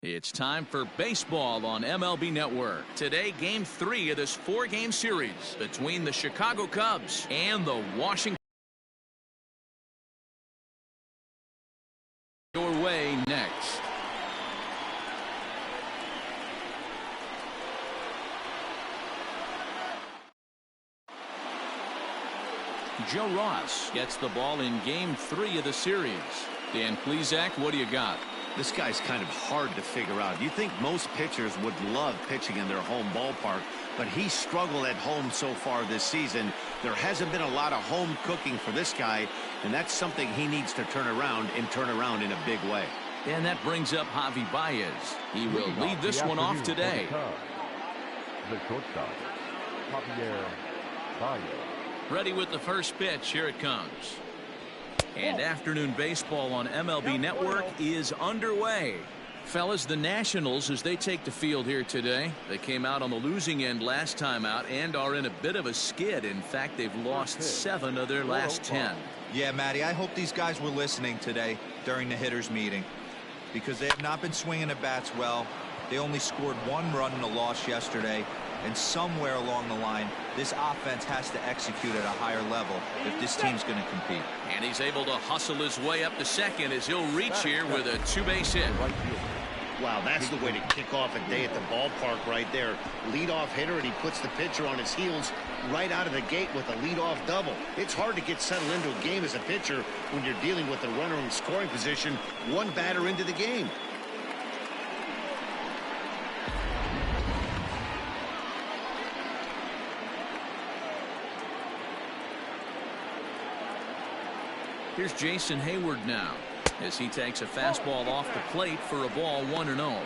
It's time for baseball on MLB Network. Today, Game 3 of this 4-game series between the Chicago Cubs and the Washington. Your way next. Joe Ross gets the ball in Game 3 of the series. Dan Plesac, what do you got? This guy's kind of hard to figure out. You think most pitchers would love pitching in their home ballpark, but he struggled at home so far this season. There hasn't been a lot of home cooking for this guy, and that's something he needs to turn around in a big way. And that brings up Javi Baez. He will lead this one off today. The shortstop, Javier Baez. Ready with the first pitch. Here it comes. And afternoon baseball on MLB Network is underway. Fellas, the Nationals, as they take the field here today, they came out on the losing end last time out and are in a bit of a skid. In fact, they've lost 7 of their last 10. Yeah, Matty, I hope these guys were listening today during the hitters meeting, because they have not been swinging the bats well. They only scored 1 run in the loss yesterday, and somewhere along the line, this offense has to execute at a higher level if this team's going to compete. And he's able to hustle his way up to second as he'll reach here with a 2-base hit. Wow, that's the way to kick off a day at the ballpark right there. Leadoff hitter, and he puts the pitcher on his heels right out of the gate with a leadoff double. It's hard to get settled into a game as a pitcher when you're dealing with a runner in scoring position 1 batter into the game. Here's Jason Heyward now as he takes a fastball off the plate for a ball 1-0.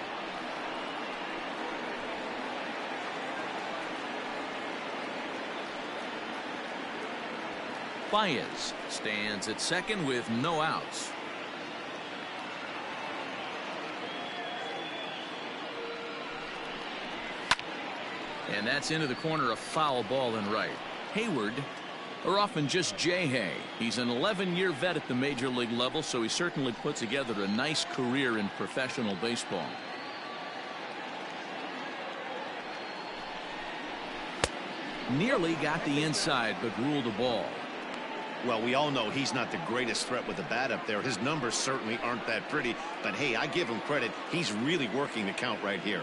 Baez stands at second with no outs. And that's into the corner, a foul ball and right. Heyward, or often just J-Hay. He's an 11-year vet at the major league level, so he certainly put together a nice career in professional baseball. Nearly got the inside, but ruled a ball. Well, we all know he's not the greatest threat with the bat up there. His numbers certainly aren't that pretty, but hey, I give him credit. He's really working the count right here.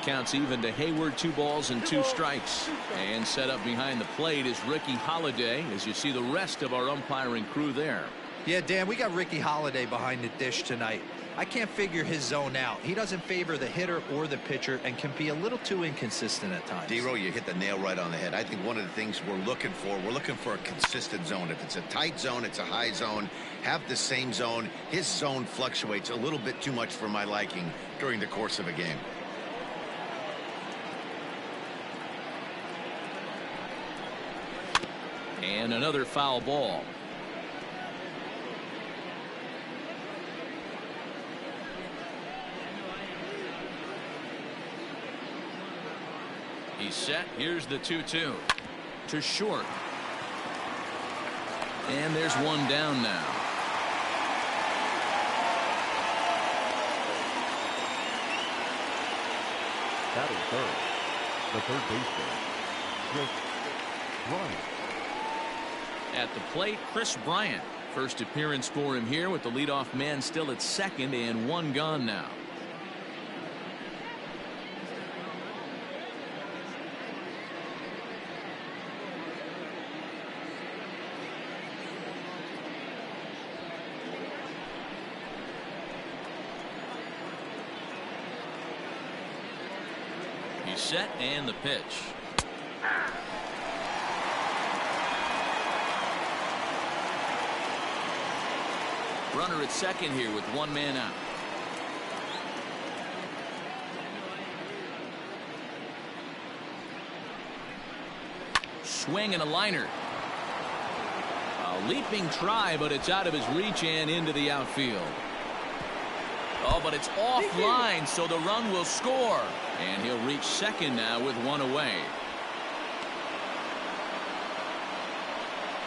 Counts even to Heyward, 2 balls and 2 strikes. And set up behind the plate is Ricky Holiday, as you see the rest of our umpiring crew there. Yeah, Dan, we got Ricky Holiday behind the dish tonight. I can't figure his zone out. He doesn't favor the hitter or the pitcher and can be a little too inconsistent at times. D-Row, you hit the nail right on the head. I think one of the things we're looking for a consistent zone. If it's a tight zone, it's a high zone. Have the same zone. His zone fluctuates a little bit too much for my liking during the course of a game. And another foul ball. He's set. Here's the 2-2 to short. And there's one down now. Batting third, the third baseman, Kris Bryant. At the plate, Kris Bryant. First appearance for him here with the leadoff man still at second and 1 gone now. He's set and the pitch. Runner at second here with 1 man out. Swing and a liner. A leaping try, but it's out of his reach and into the outfield. Oh, but it's offline, so the run will score. And he'll reach second now with 1 away.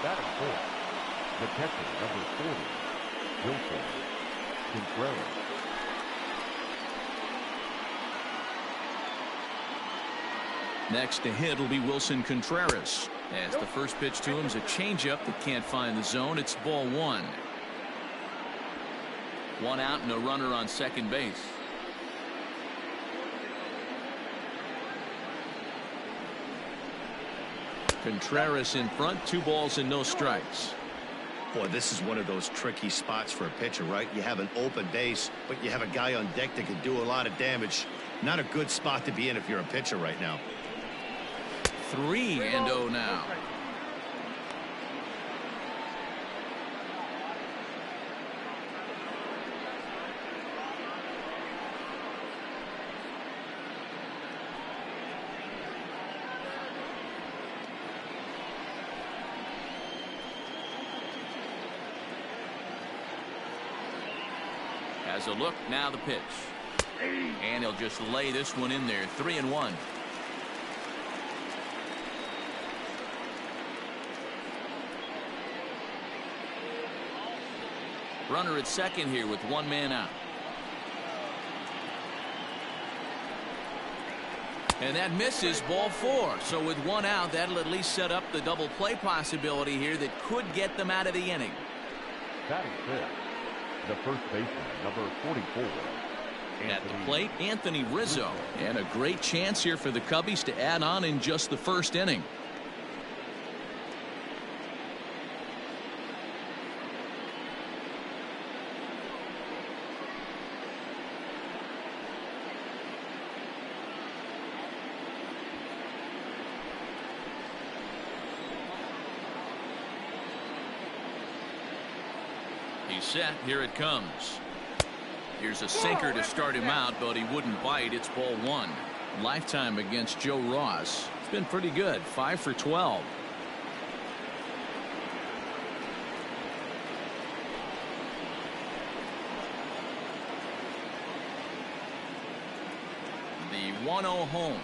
Batting fourth, the catcher, number 40, Wilson Contreras. Next to hit will be Wilson Contreras, as the first pitch to him is a changeup that can't find the zone. It's ball one. One out and a runner on second base. Contreras in front, 2 balls and no strikes. Boy, this is one of those tricky spots for a pitcher, right? You have an open base, but you have a guy on deck that can do a lot of damage. Not a good spot to be in if you're a pitcher right now. 3-0 now. As a look, now the pitch. And he'll just lay this one in there. 3-1. Runner at second here with 1 man out. And that misses, ball 4. So with 1 out, that'll at least set up the double play possibility here that could get them out of the inning. Batting fifth, the first baseman, number 44. At the plate, Anthony Rizzo. And a great chance here for the Cubbies to add on in just the first inning. He's set. Here it comes. Here's a sinker to start him out, but he wouldn't bite. It's ball 1. Lifetime against Joe Ross. It's been pretty good. 5 for 12. The 1-0 home.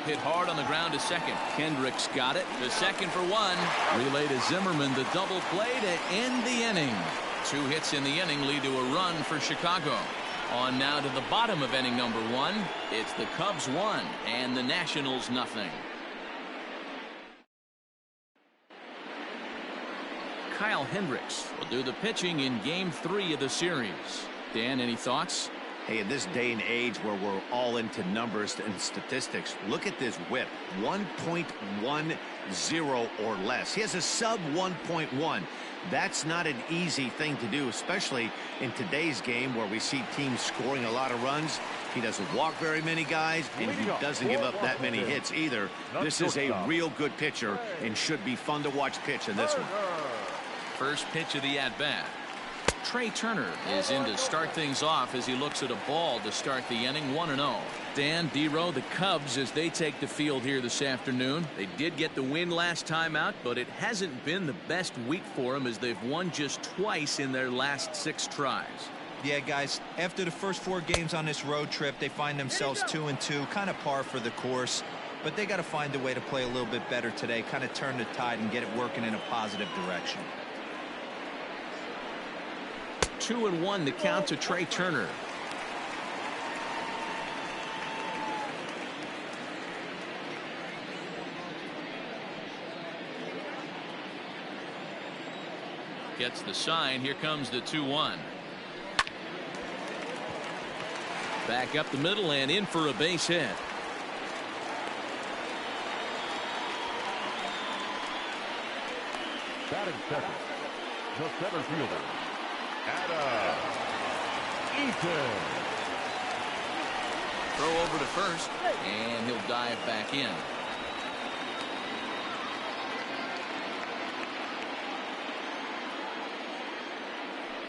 Hit hard on the ground to second. Kendricks got it. The second for 1. Relay to Zimmerman. The double play to end the inning. 2 hits in the inning lead to a run for Chicago. On now to the bottom of inning number 1. It's the Cubs 1 and the Nationals nothing. Kyle Hendricks will do the pitching in game 3 of the series. Dan, any thoughts? Hey, in this day and age where we're all into numbers and statistics, look at this whip. 1.10 or less. He has a sub 1.1. That's not an easy thing to do, especially in today's game where we see teams scoring a lot of runs. He doesn't walk very many guys, and he doesn't give up that many hits either. This is a real good pitcher and should be fun to watch pitch in this one. First pitch of the at-bat. Trey Turner is in to start things off as he looks at a ball to start the inning. 1-0. Dan, D-Row, the Cubs, as they take the field here this afternoon. They did get the win last time out, but it hasn't been the best week for them as they've won just twice in their last 6 tries. Yeah, guys, after the first 4 games on this road trip, they find themselves 2-2, kind of par for the course. But they got to find a way to play a little bit better today, kind of turn the tide and get it working in a positive direction. 2-1 the count to Trey Turner. Gets the sign. Here comes the 2-1. Back up the middle and in for a base hit. Batting second, the center fielder, Adam Eaton. Throw over to first, and he'll dive back in.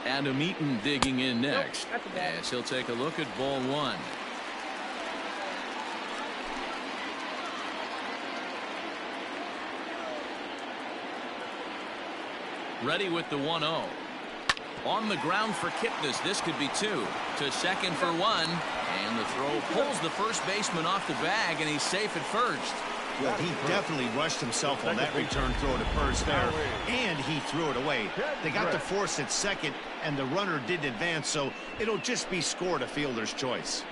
Adam Eaton digging in next, as he'll take a look at ball 1. Ready with the 1-0. On the ground for Kipnis. This could be 2. To second for 1. And the throw pulls the first baseman off the bag, and he's safe at first. Well, he definitely rushed himself on that return throw to first there, and he threw it away. They got the force at second, and the runner didn't advance, so it'll just be scored a fielder's choice.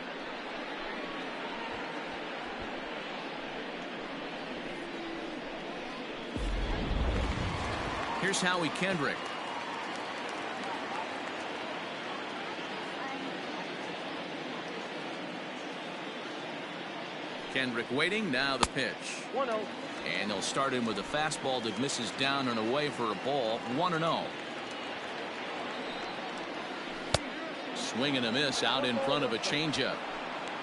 Here's Howie Kendrick. Kendrick waiting. Now the pitch. 1-0. And they'll start him with a fastball that misses down and away for a ball. 1-0. Swing and a miss out in front of a changeup.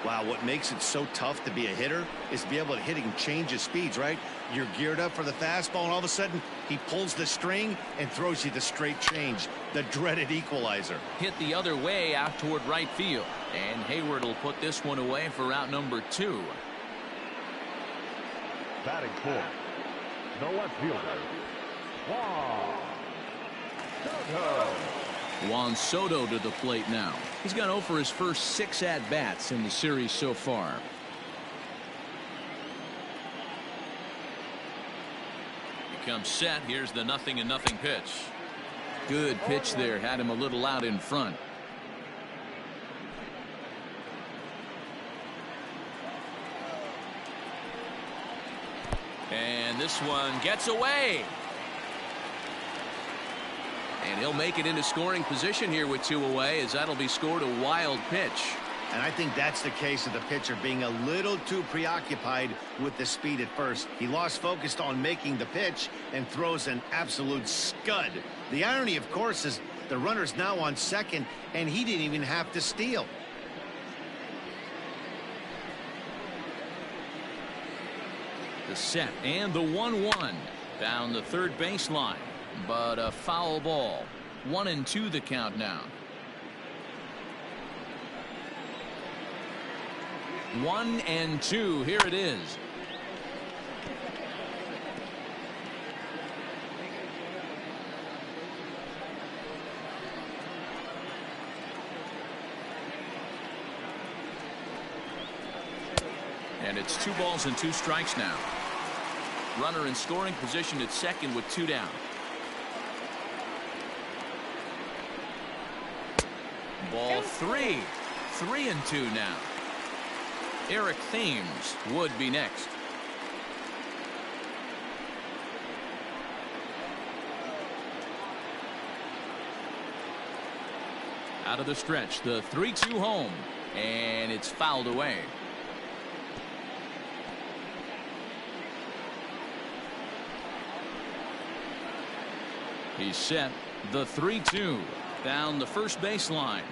Wow, what makes it so tough to be a hitter is to be able to hit and change his speeds, right? You're geared up for the fastball, and all of a sudden, he pulls the string and throws you the straight change, the dreaded equalizer. Hit the other way out toward right field. And Hayward will put this one away for out number 2. Batting fourth, the left fielder, Juan Soto. Juan Soto to the plate now. He's gone 0 for his first 6 at-bats in the series so far. He comes set. Here's the 0-0 pitch. Good pitch there. Had him a little out in front. And this one gets away. And he'll make it into scoring position here with 2 away, as that'll be scored a wild pitch. And I think that's the case of the pitcher being a little too preoccupied with the speed at first. He lost focus on making the pitch and throws an absolute scud. The irony, of course, is the runner's now on second, and he didn't even have to steal. The set and the 1-1 down the third baseline, but a foul ball. 1-2 the count now. 1-2. Here it is. And it's 2 balls and 2 strikes now. Runner in scoring position at second with 2 down. Ball 3. 3-2 now. Eric Thames would be next. Out of the stretch, the 3-2 home, and it's fouled away. He's set. The 3-2 down the first baseline.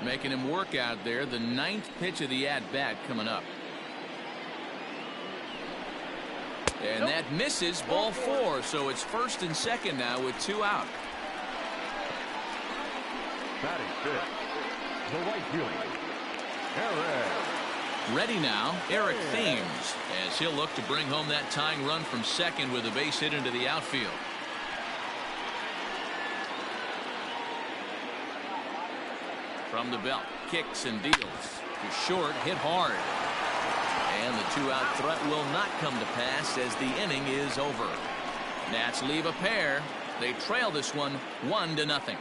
Making him work out there. The 9th pitch of the at-bat coming up. And that misses. Ball 4. So it's first and second now with 2 out. Batting fifth, the right fielder, Eric. Ready now, Eric Thames, as he'll look to bring home that tying run from second with a base hit into the outfield. From the belt, kicks and deals to short, hit hard, and the 2-out threat will not come to pass as the inning is over. Nats leave a pair. They trail this one 1-0.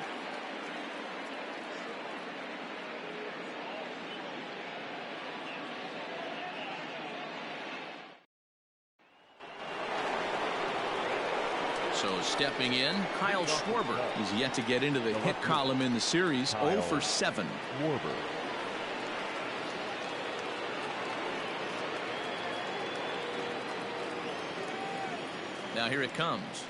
So stepping in, Kyle Schwarber. He's yet to get into the hit column in the series. 0 for 7. Schwarber. Now here it comes.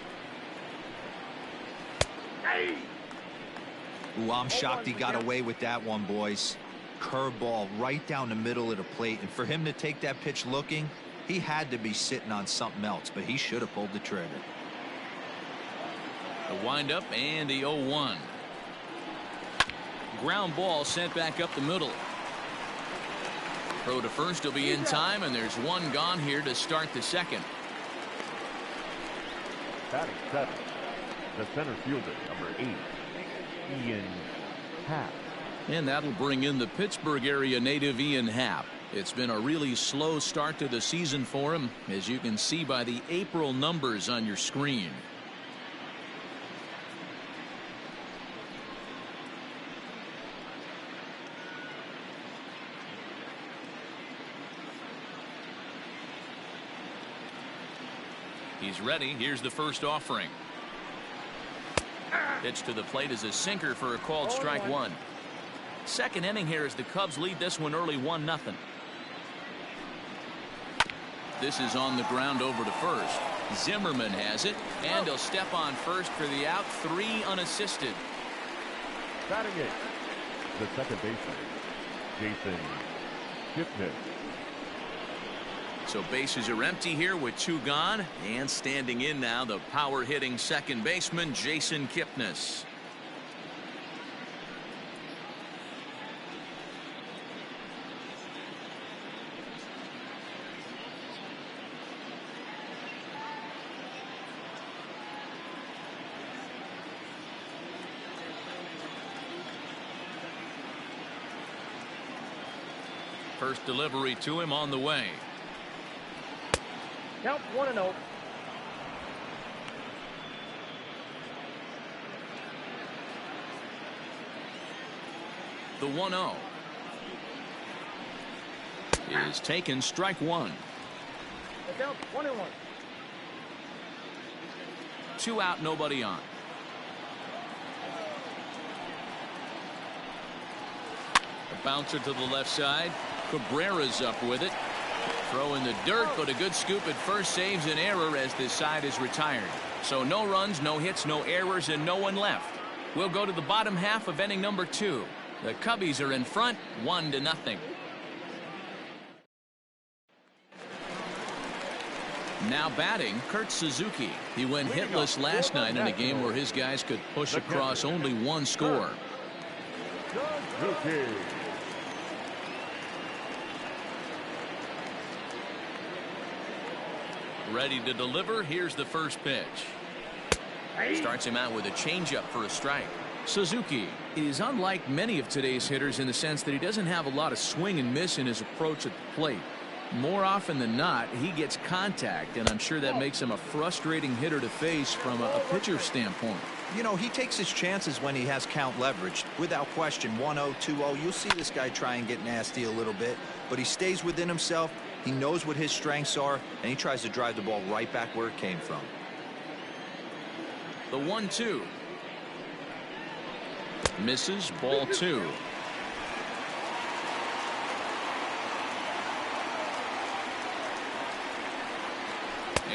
Ooh, I'm shocked he got away with that one, boys. Curveball right down the middle of the plate, and for him to take that pitch looking, he had to be sitting on something else, but he should have pulled the trigger. The windup and the 0-1. Ground ball sent back up the middle. Throw to first will be in time, and there's 1 gone here to start the second. Batting seventh, the center fielder, number 8, Ian Happ. And that'll bring in the Pittsburgh area native Ian Happ. It's been a really slow start to the season for him, as you can see by the April numbers on your screen. He's ready. Here's the first offering. Pitch to the plate is a sinker for a called strike one. Second inning here as the Cubs lead this one early 1-0. This is on the ground over to first. Zimmerman has it, and he'll step on first for the out. 3 unassisted. Batting it, the second baseman, Jason Kipnis. So bases are empty here with 2 gone, and standing in now the power hitting second baseman Jason Kipnis. First delivery to him on the way. Count 1-0. The 1-0 is taken, strike one. The count 1-1. 2 out, nobody on. A bouncer to the left side. Cabrera's up with it. Throw in the dirt, but a good scoop at first saves an error as this side is retired. So no runs, no hits, no errors, and no one left. We'll go to the bottom half of inning number 2. The Cubbies are in front, 1-0. Now batting, Kurt Suzuki. He went hitless last night in a game where his guys could push across only 1 score. Suzuki. Ready to deliver. Here's the first pitch. Starts him out with a changeup for a strike. Suzuki is unlike many of today's hitters in the sense that he doesn't have a lot of swing and miss in his approach at the plate. More often than not, he gets contact, and I'm sure that makes him a frustrating hitter to face from a pitcher's standpoint. You know, he takes his chances when he has count leveraged. Without question, 1-0, 2-0, you'll see this guy try and get nasty a little bit, but he stays within himself. He knows what his strengths are, and he tries to drive the ball right back where it came from. The 1-2. Misses, ball 2.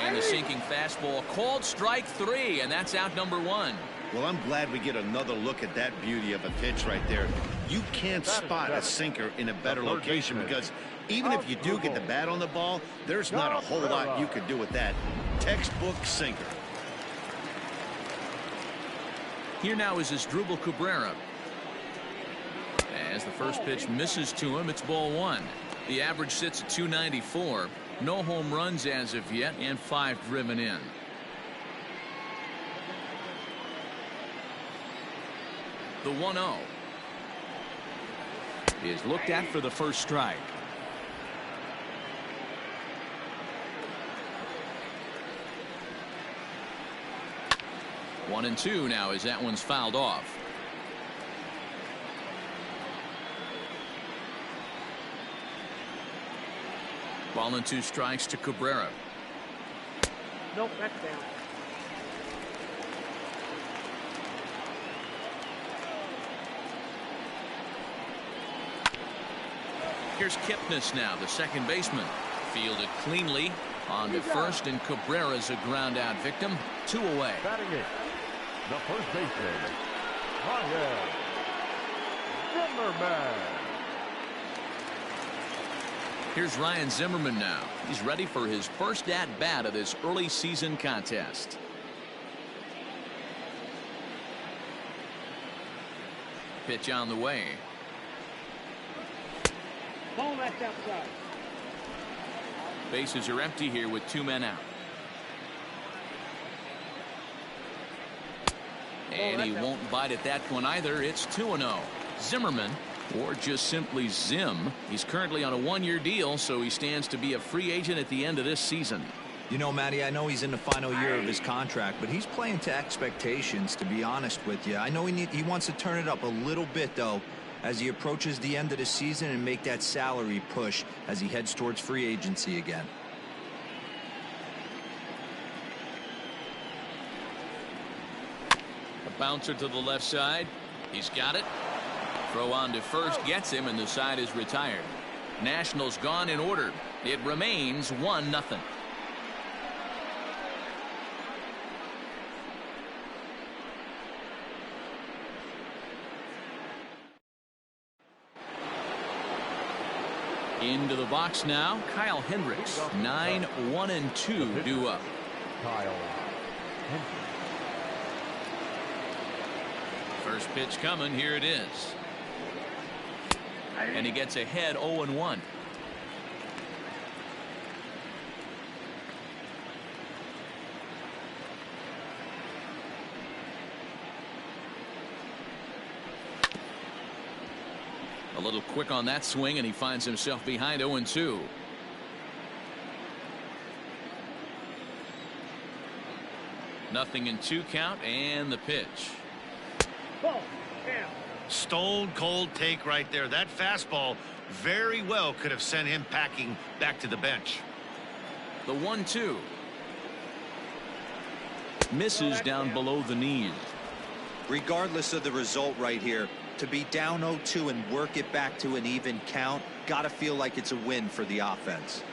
And the sinking fastball called strike 3, and that's out number 1. Well, I'm glad we get another look at that beauty of a pitch right there. You can't spot a sinker in a better location because even if you do get the bat on the ball, there's not a whole lot you could do with that. Textbook sinker. Here now is Asdrubal Cabrera. As the first pitch misses to him, it's ball 1. The average sits at 294. No home runs as of yet, and 5 driven in. The 1-0 is looked at for the first strike. One and 2 now as that one's fouled off. Ball and 2 strikes to Cabrera. Nope, that's down. Here's Kipnis now, the second baseman. Fielded cleanly on to first, and Cabrera's a ground out victim. 2 away. Batting it, the first baseman, Ryan Zimmerman. Here's Ryan Zimmerman now. He's ready for his first at-bat of this early season contest. Pitch on the way. Ball that's outside. Bases are empty here with 2 men out. And he won't bite at that one either. It's 2-0. Zimmerman, or just simply Zim, he's currently on a 1-year deal, so he stands to be a free agent at the end of this season. You know, Matty, I know he's in the final year of his contract, but he's playing to expectations, to be honest with you. I know he wants to turn it up a little bit, though, as he approaches the end of the season and make that salary push as he heads towards free agency again. Bouncer to the left side. He's got it. Throw on to first gets him, and the side is retired. Nationals gone in order. It remains 1-0. Into the box now, Kyle Hendricks. 9-1-2 due up. Kyle Hendricks. First pitch coming. Here it is. And he gets ahead 0-1. A little quick on that swing, and he finds himself behind 0-2. Nothing in 2 count, and the pitch. Ball. Down. Stone cold take right there. That fastball very well could have sent him packing back to the bench. The 1-2. Misses down below the knees. Regardless of the result right here, to be down 0-2 and work it back to an even count, gotta feel like it's a win for the offense.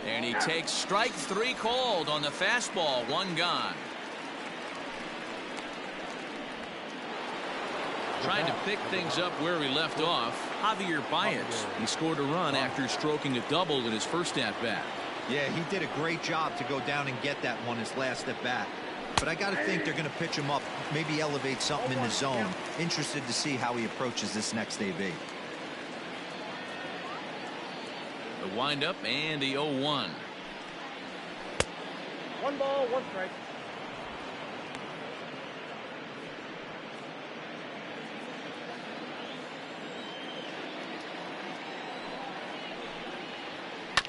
And he takes strike 3 called on the fastball. 1 gone. Trying to pick things up where we left off, Javier Baez. He scored a run after stroking a double in his first at bat. Yeah, he did a great job to go down and get that one his last at bat. But I got to think they're going to pitch him up, maybe elevate something in the zone. Interested to see how he approaches this next AB. The windup and the 0-1. 1 ball, 1 strike.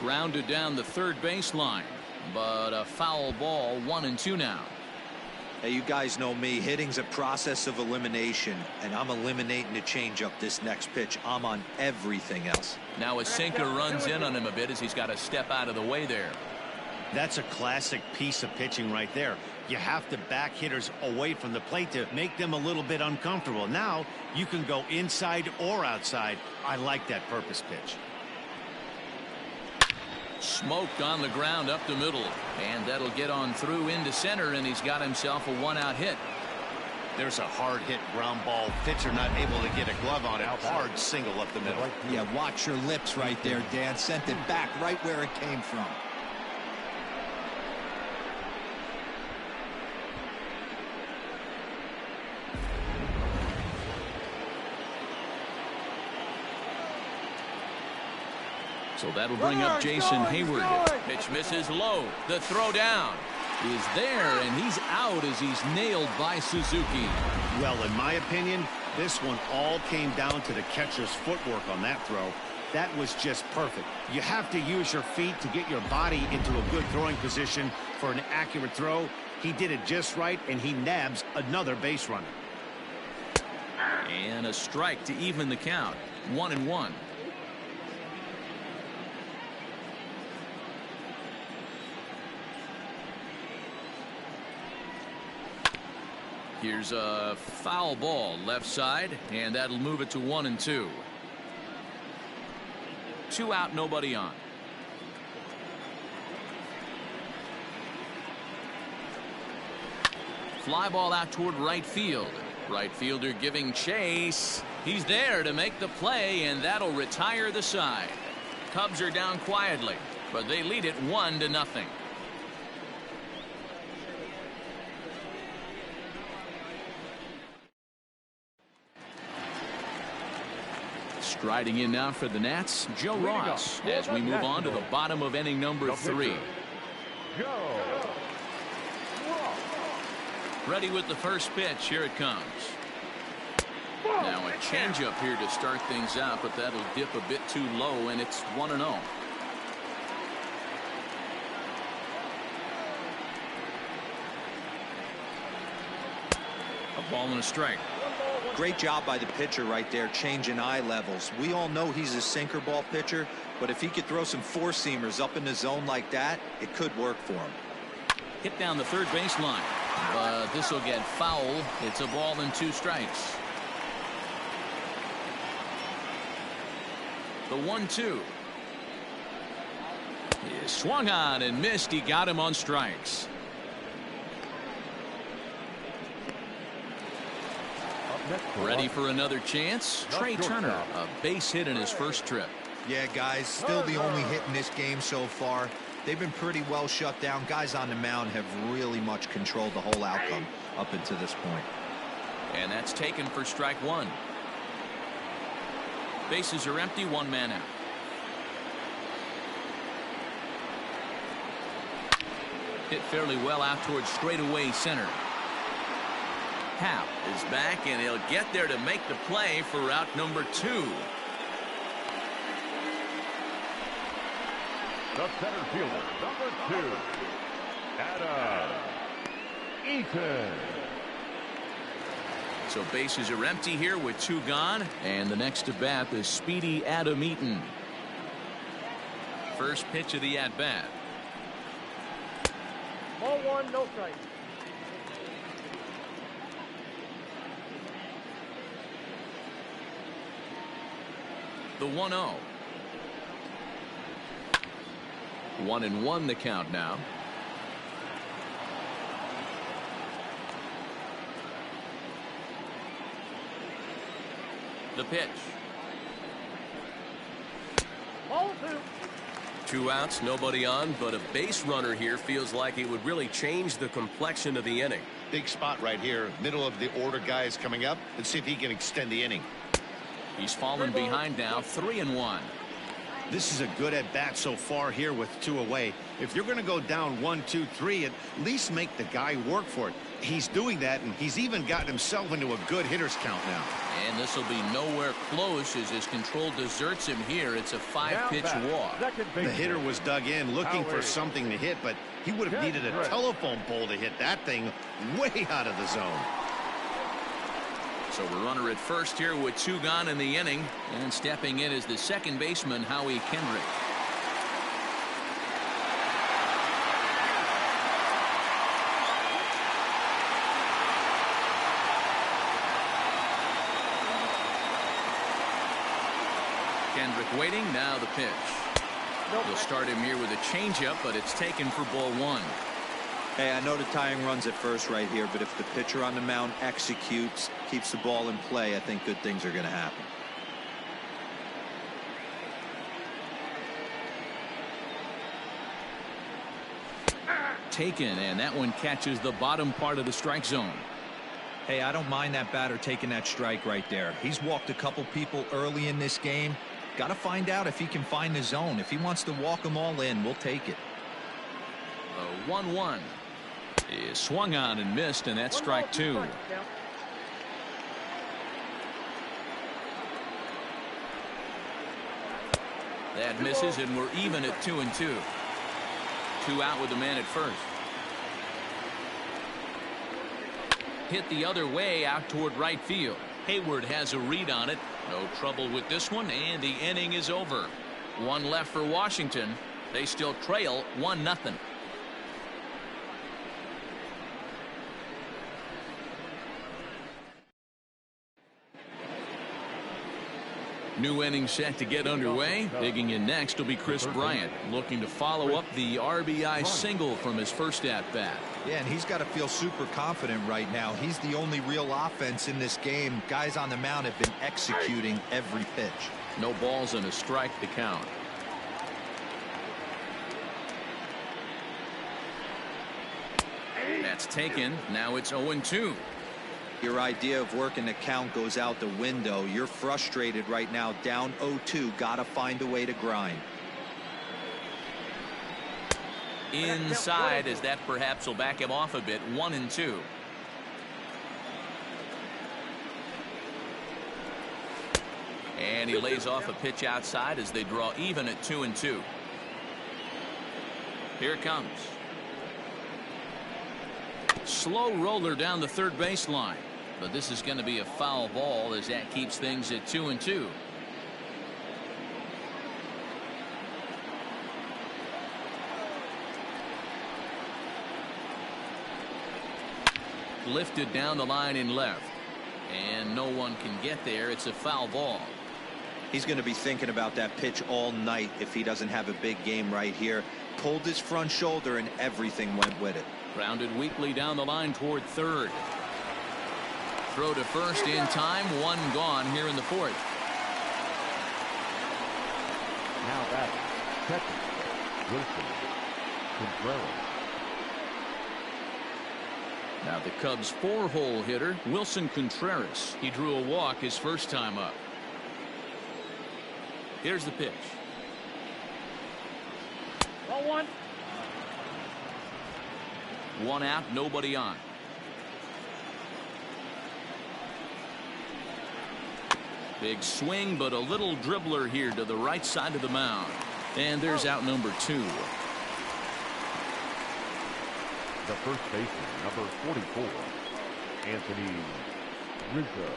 Grounded down the third baseline, but a foul ball. 1-2 now. Hey, you guys know me. Hitting's a process of elimination, and I'm eliminating the changeup this next pitch. I'm on everything else. Now a sinker runs in on him a bit as he's got to step out of the way there. That's a classic piece of pitching right there. You have to back hitters away from the plate to make them a little bit uncomfortable. Now you can go inside or outside. I like that purpose pitch. Smoked on the ground up the middle, and that'll get on through into center, and he's got himself a 1-out hit. There's a hard hit ground ball. Pitcher not able to get a glove on it. Hard single up the middle. Yeah, watch your lips right there, Dan. Sent it back right where it came from. So that'll bring up Jason Hayward. Pitch misses low. The throw down is there, and he's out as he's nailed by Suzuki. Well, in my opinion, this one all came down to the catcher's footwork on that throw. That was just perfect. You have to use your feet to get your body into a good throwing position for an accurate throw. He did it just right, and he nabs another base runner. And a strike to even the count. 1-1. Here's a foul ball left side, and that'll move it to 1-2. 2 out, nobody on. Fly ball out toward right field. Right fielder giving chase. He's there to make the play, and that'll retire the side. Cubs are down quietly, but they lead it 1-0. Striding in now for the Nats, Joe Ross, as we move on to the bottom of inning number 3. Ready with the first pitch. Here it comes. Now a changeup here to start things out, but that'll dip a bit too low, and it's 1-0. A ball and a strike. Great job by the pitcher right there, changing eye levels. We all know he's a sinker ball pitcher, but if he could throw some four-seamers up in the zone like that, it could work for him. Hit down the third baseline. But this will get foul. It's a ball and 2 strikes. The 1-2 is swung on and missed. He got him on strikes. Ready for another chance. Trey Turner, a base hit in his first trip. Yeah, guys, still the only hit in this game so far. They've been pretty well shut down. Guys on the mound have really much controlled the whole outcome up until this point. And that's taken for strike 1. Bases are empty, 1 man out. Hit fairly well out towards straightaway center. Happ is back, and he'll get there to make the play for route number 2. The center fielder, number 2, Adam Eaton. So bases are empty here with 2 gone, and the next to bat is speedy Adam Eaton. First pitch of the at-bat. Ball 1, no strike. The 1-0. 1-1 the count now. The pitch. Ball 2. 2 outs, nobody on, but a base runner here feels like it would really change the complexion of the inning. Big spot right here. Middle of the order guy is coming up. Let's see if he can extend the inning. He's fallen behind now, 3-1. This is a good at bat so far here with 2 away. If you're going to go down 1, 2, 3, at least make the guy work for it. He's doing that, and he's even gotten himself into a good hitter's count now. And this will be nowhere close as his control deserts him here. It's a 5-pitch walk. The hitter was dug in looking for something to hit, but he would have needed a telephone pole to hit that thing way out of the zone. So a runner at first here with 2 gone in the inning, and stepping in is the second baseman, Howie Kendrick. Kendrick waiting, now the pitch. They'll start him here with a changeup, but it's taken for ball 1. Hey, I know the tying run's at first right here, but if the pitcher on the mound executes, keeps the ball in play, I think good things are going to happen. Taken, and that one catches the bottom part of the strike zone. Hey, I don't mind that batter taking that strike right there. He's walked a couple people early in this game. Got to find out if he can find the zone. If he wants to walk them all in, we'll take it. The 1-1 is swung on and missed, and that's strike 2. That misses, and we're even at 2-2. 2 out with the man at first. Hit the other way out toward right field. Hayward has a read on it. No trouble with this one, and the inning is over. 1 left for Washington. They still trail 1-0. New inning set to get underway. Digging in next will be Chris Bryant, looking to follow up the RBI single from his first at-bat. Yeah, and he's got to feel super confident right now. He's the only real offense in this game. Guys on the mound have been executing every pitch. No balls and a strike to count. That's taken. Now it's 0-2. Your idea of working the count goes out the window. You're frustrated right now, down 0-2. Got to find a way to grind. Inside, as that perhaps will back him off a bit. 1-2. And he lays off a pitch outside as they draw even at 2-2. Here it comes. Slow roller down the third baseline, but this is going to be a foul ball as that keeps things at 2-2. lifted down the line in left. And no one can get there. It's a foul ball. He's going to be thinking about that pitch all night if he doesn't have a big game right here. Pulled his front shoulder and everything went with it. Grounded weakly down the line toward third. Throw to first in time. One gone here in the fourth. Now that's catcher Wilson Contreras. Now the Cubs' 4-hole hitter, Wilson Contreras. He drew a walk his first time up. Here's the pitch. Ball one. One out, nobody on. Big swing, but a little dribbler here to the right side of the mound. And there's out number 2. The first baseman, number 44, Anthony Rizzo.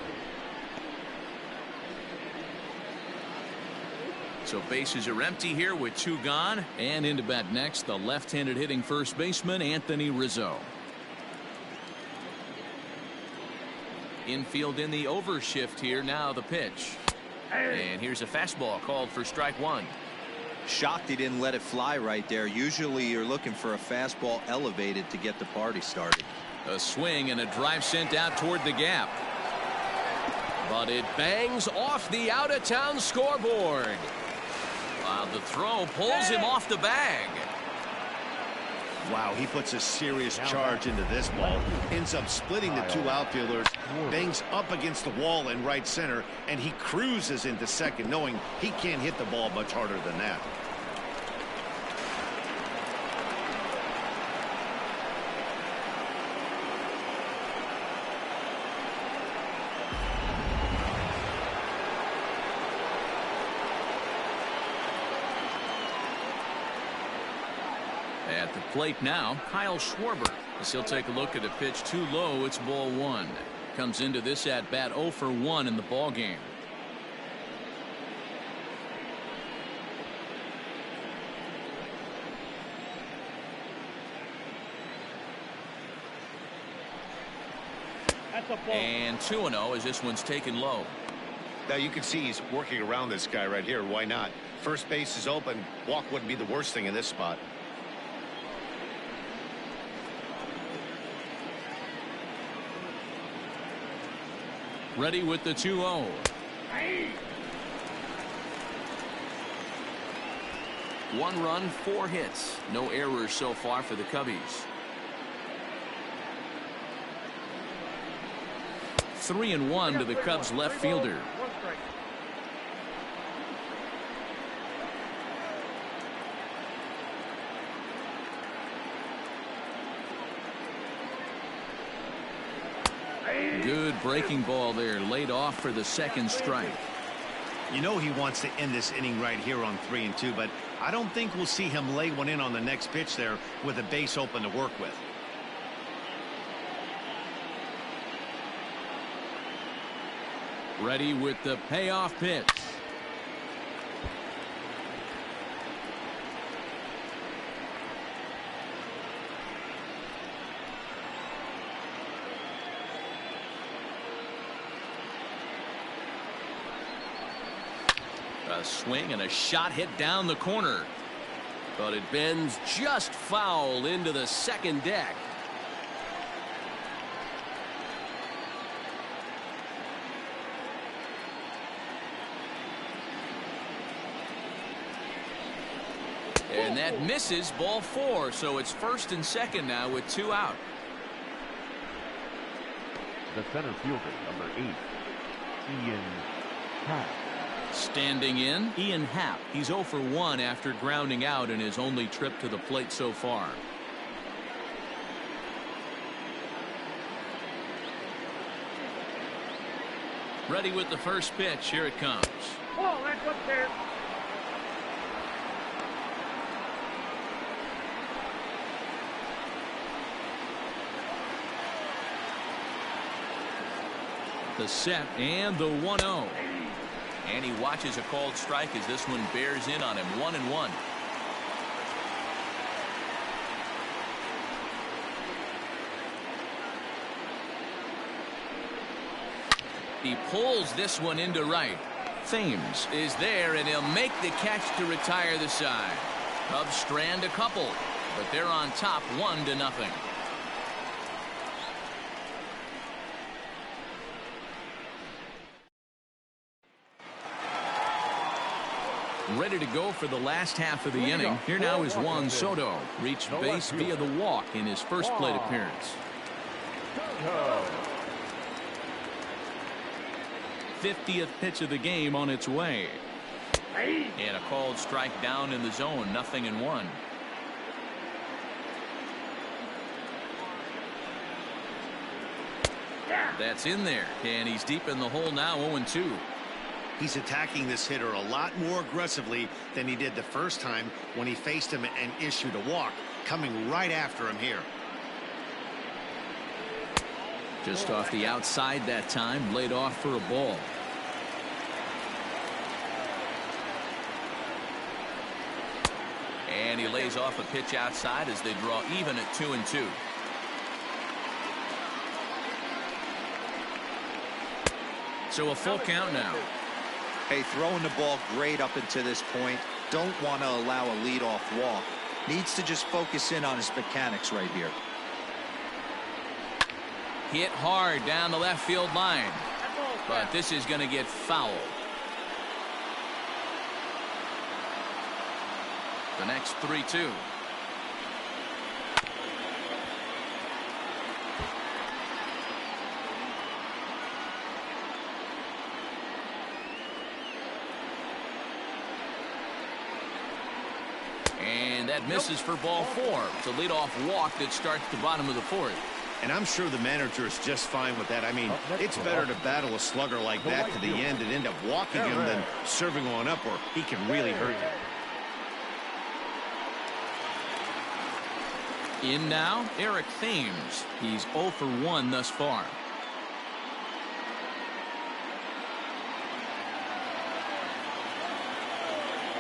So bases are empty here with 2 gone. And into bat next, the left-handed hitting first baseman, Anthony Rizzo. Infield in the overshift here. Now the pitch. And here's a fastball called for strike 1. Shocked he didn't let it fly right there. Usually you're looking for a fastball elevated to get the party started. A swing and a drive sent out toward the gap. But it bangs off the out-of-town scoreboard. While the throw pulls him off the bag. Wow, he puts a serious charge into this ball. Ends up splitting the 2 outfielders. Bangs up against the wall in right center. And he cruises into second, knowing he can't hit the ball much harder than that. At the plate now, Kyle Schwarber. As he'll take a look at a pitch too low. It's ball 1. Comes into this at bat 0 for 1 in the ball game. That's a ball. And 2-0 as this one's taken low. Now you can see he's working around this guy right here. Why not? First base is open. Walk wouldn't be the worst thing in this spot. Ready with the 2-0. One run, 4 hits. No errors so far for the Cubbies. 3-1 to the Cubs left fielder. 1 strike. Good breaking ball there, laid off for the 2nd strike. You know he wants to end this inning right here on 3-2, but I don't think we'll see him lay one in on the next pitch there with a base open to work with. Ready with the payoff pitch. A swing and a shot hit down the corner. But it bends just foul into the second deck. And that misses, ball 4. So it's 1st and 2nd now with 2 out. The center fielder, number 8, Ian Happ. Standing in, Ian Happ. He's 0 for 1 after grounding out in his only trip to the plate so far. Ready with the first pitch. Here it comes. Oh, that's up there. The set and the 1-0. And he watches a called strike as this one bears in on him. 1-1. He pulls this one into right. Thames is there, and he'll make the catch to retire the side. Cubs strand a couple, but they're on top 1-0. Ready to go for the last half of the inning. Here now is Juan Soto. Reached base via the walk in his first plate appearance. 50th pitch of the game on its way. And a called strike down in the zone. 0-1. That's in there. And he's deep in the hole now. 0-2. He's attacking this hitter a lot more aggressively than he did the first time when he faced him and issued a walk. Coming right after him here. Just off the outside that time. Laid off for a ball. And he lays off a pitch outside as they draw even at 2-2. So a full count now. Hey, throwing the ball great up until this point. Don't want to allow a leadoff walk. Needs to just focus in on his mechanics right here. Hit hard down the left field line. But this is going to get foul. The next 3-2. And that misses for ball 4. It's a leadoff walk that starts the bottom of the 4th. And I'm sure the manager is just fine with that. I mean, it's better to battle a slugger like that to the end and end up walking him than serving on up, or he can really hurt you. In now, Eric Thames. He's 0 for 1 thus far.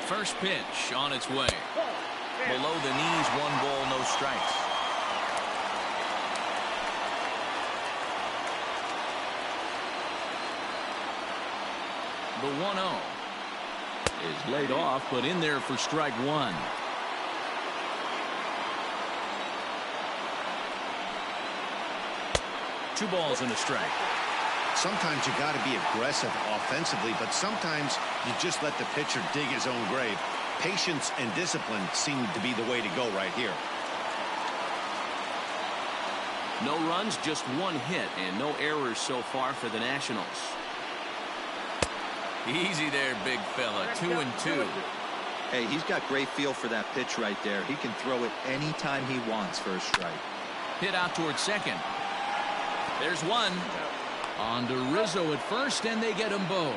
First pitch on its way. Below the knees, 1 ball, no strikes. The 1-0 is laid off, but in there for strike 1. Two balls and a strike. Sometimes you got to be aggressive offensively, but sometimes you just let the pitcher dig his own grave. Patience and discipline seem to be the way to go right here. No runs, just 1 hit, and no errors so far for the Nationals. Easy there, big fella. 2-2. Hey, he's got great feel for that pitch right there. He can throw it anytime he wants for a strike. Hit out towards second. There's one. On to Rizzo at first, and they get them both.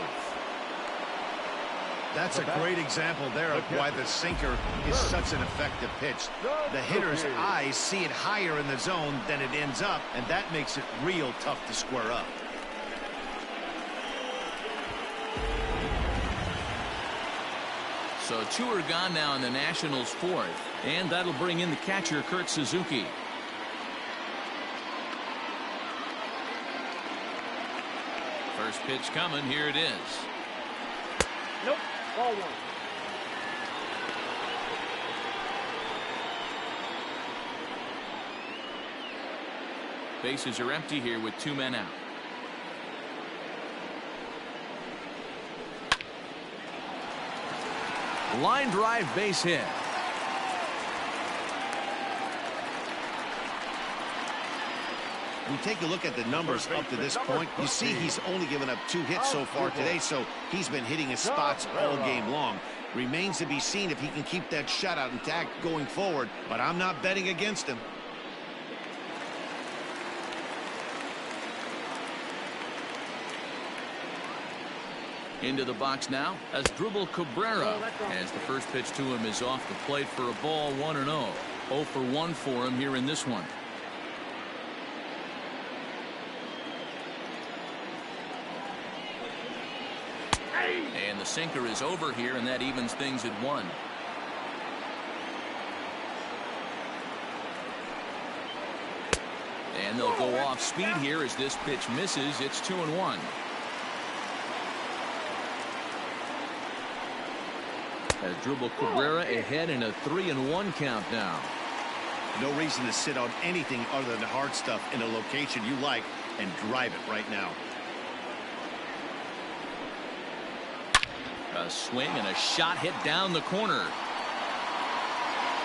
That's a great example there of why the sinker is such an effective pitch. The hitter's eyes see it higher in the zone than it ends up, and that makes it real tough to square up. So 2 are gone now in the Nationals' 4th, and that'll bring in the catcher, Kurt Suzuki. First pitch coming. Here it is. Nope. Ball 1. Bases are empty here with 2 men out. Line drive, base hit. We take a look at the numbers up to this point. You see he's only given up 2 hits so far today, so he's been hitting his spots all game long. Remains to be seen if he can keep that shutout intact going forward, but I'm not betting against him. Into the box now as Asdrubal Cabrera, as the first pitch to him is off the plate for a ball. 1-0. 0 for 1 for him here in this one. And the sinker is over here, and that evens things at 1. And they'll go off speed here as this pitch misses. It's 2-1. Asdrubal Cabrera ahead in a 3-1 count now. No reason to sit on anything other than the hard stuff in a location you like and drive it right now. A swing and a shot hit down the corner.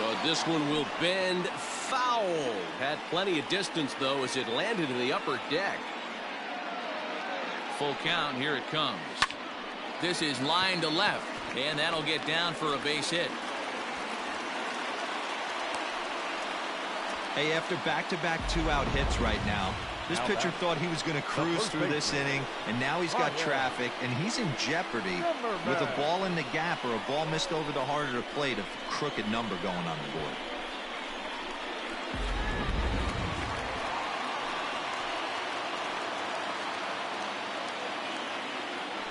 But this one will bend foul. Had plenty of distance, though, as it landed in the upper deck. Full count. Here it comes. This is line to left, and that'll get down for a base hit. Hey, after back-to-back 2-out hits right now, this pitcher thought he was going to cruise through this inning, and now he's got traffic, and he's in jeopardy with a ball in the gap or a ball missed over the heart of the plate, a crooked number going on the board.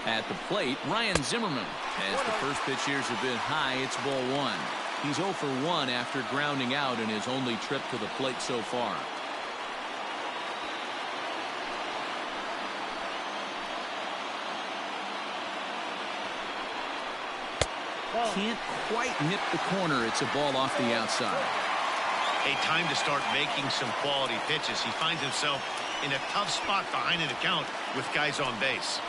At the plate, Ryan Zimmerman. As the first pitch here's a bit high, it's ball 1. He's 0 for 1 after grounding out in his only trip to the plate so far. Can't quite nip the corner. It's a ball off the outside. A time to start making some quality pitches. He finds himself in a tough spot behind an account with guys on base.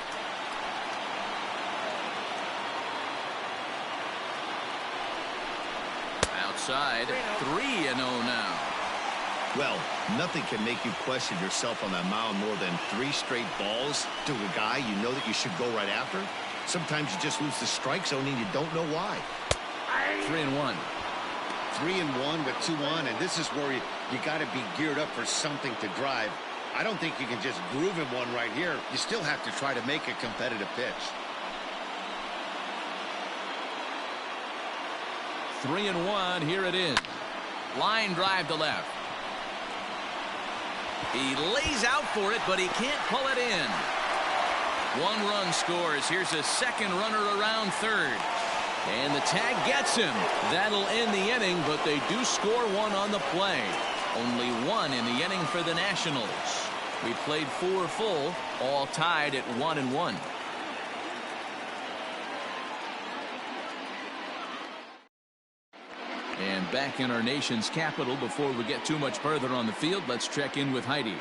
Outside, 3-0 now. Well, nothing can make you question yourself on that mound more than 3 straight balls to a guy you know that you should go right after. Sometimes you just lose the strike zone and you don't know why. 3-1. 3-1 with 2 on, and this is where you got to be geared up for something to drive. I don't think you can just groove him one right here. You still have to try to make a competitive pitch. 3-1. Here it is. Line drive to left. He lays out for it, but he can't pull it in. 1 run scores. Here's a second runner around third. And the tag gets him. That'll end the inning, but they do score 1 on the play. Only 1 in the inning for the Nationals. We played 4 full, all tied at 1-1. And back in our nation's capital, before we get too much further on the field, let's check in with Heidi.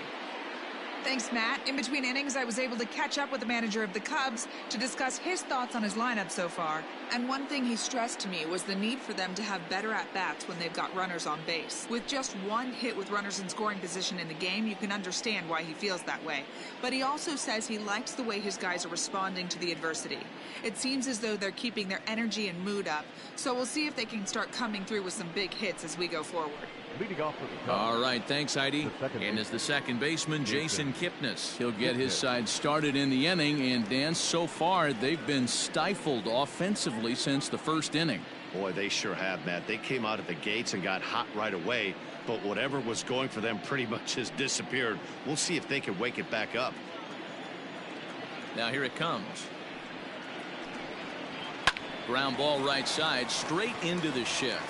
Thanks, Matt. In between innings, I was able to catch up with the manager of the Cubs to discuss his thoughts on his lineup so far. And one thing he stressed to me was the need for them to have better at-bats when they've got runners on base. With just 1 hit with runners in scoring position in the game, you can understand why he feels that way. But he also says he likes the way his guys are responding to the adversity. It seems as though they're keeping their energy and mood up. So we'll see if they can start coming through with some big hits as we go forward. Leading off with the Cubs. All right, thanks, Heidi. And as the second baseman, Jason Kipnis. He'll get his side started in the inning. And, Dan, so far they've been stifled offensively since the first inning. Boy, they sure have, Matt. They came out of the gates and got hot right away. But whatever was going for them pretty much has disappeared. We'll see if they can wake it back up. Now here it comes. Ground ball right side, straight into the shift.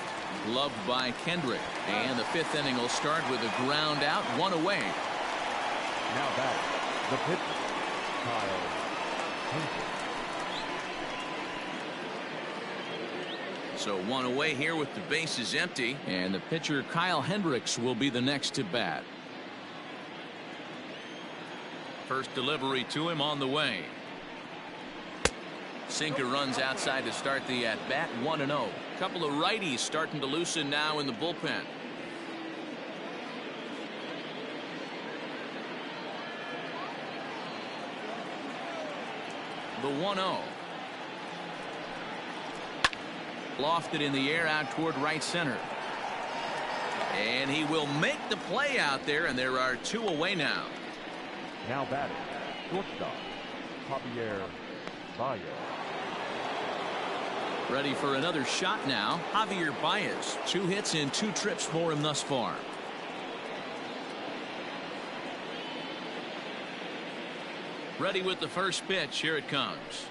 Gloved by Kendrick. And the 5th inning will start with a ground out, 1 away. Now back, the pitcher, Kyle Hendricks. So 1 away here with the bases empty. And the pitcher, Kyle Hendricks, will be the next to bat. First delivery to him on the way. Sinker runs outside to start the at-bat, 1-0. Couple of righties starting to loosen now in the bullpen. The 1-0. Lofted in the air out toward right center. And he will make the play out there, and there are 2 away now. Now batting, shortstop, Javier Baez. Ready for another shot now. Javier Baez. 2 hits in 2 trips for him thus far. Ready with the first pitch. Here it comes.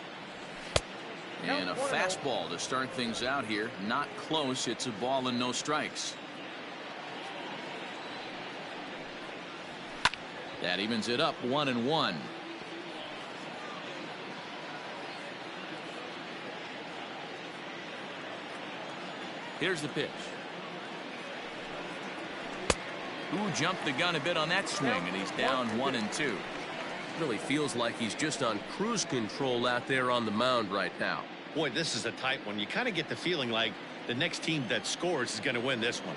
And a fastball to start things out here. Not close. It's a ball and no strikes. That evens it up, 1-1. Here's the pitch. Ooh, jumped the gun a bit on that swing, and he's down 1-2. Really feels like he's just on cruise control out there on the mound right now. Boy, this is a tight one. You kind of get the feeling like the next team that scores is going to win this one.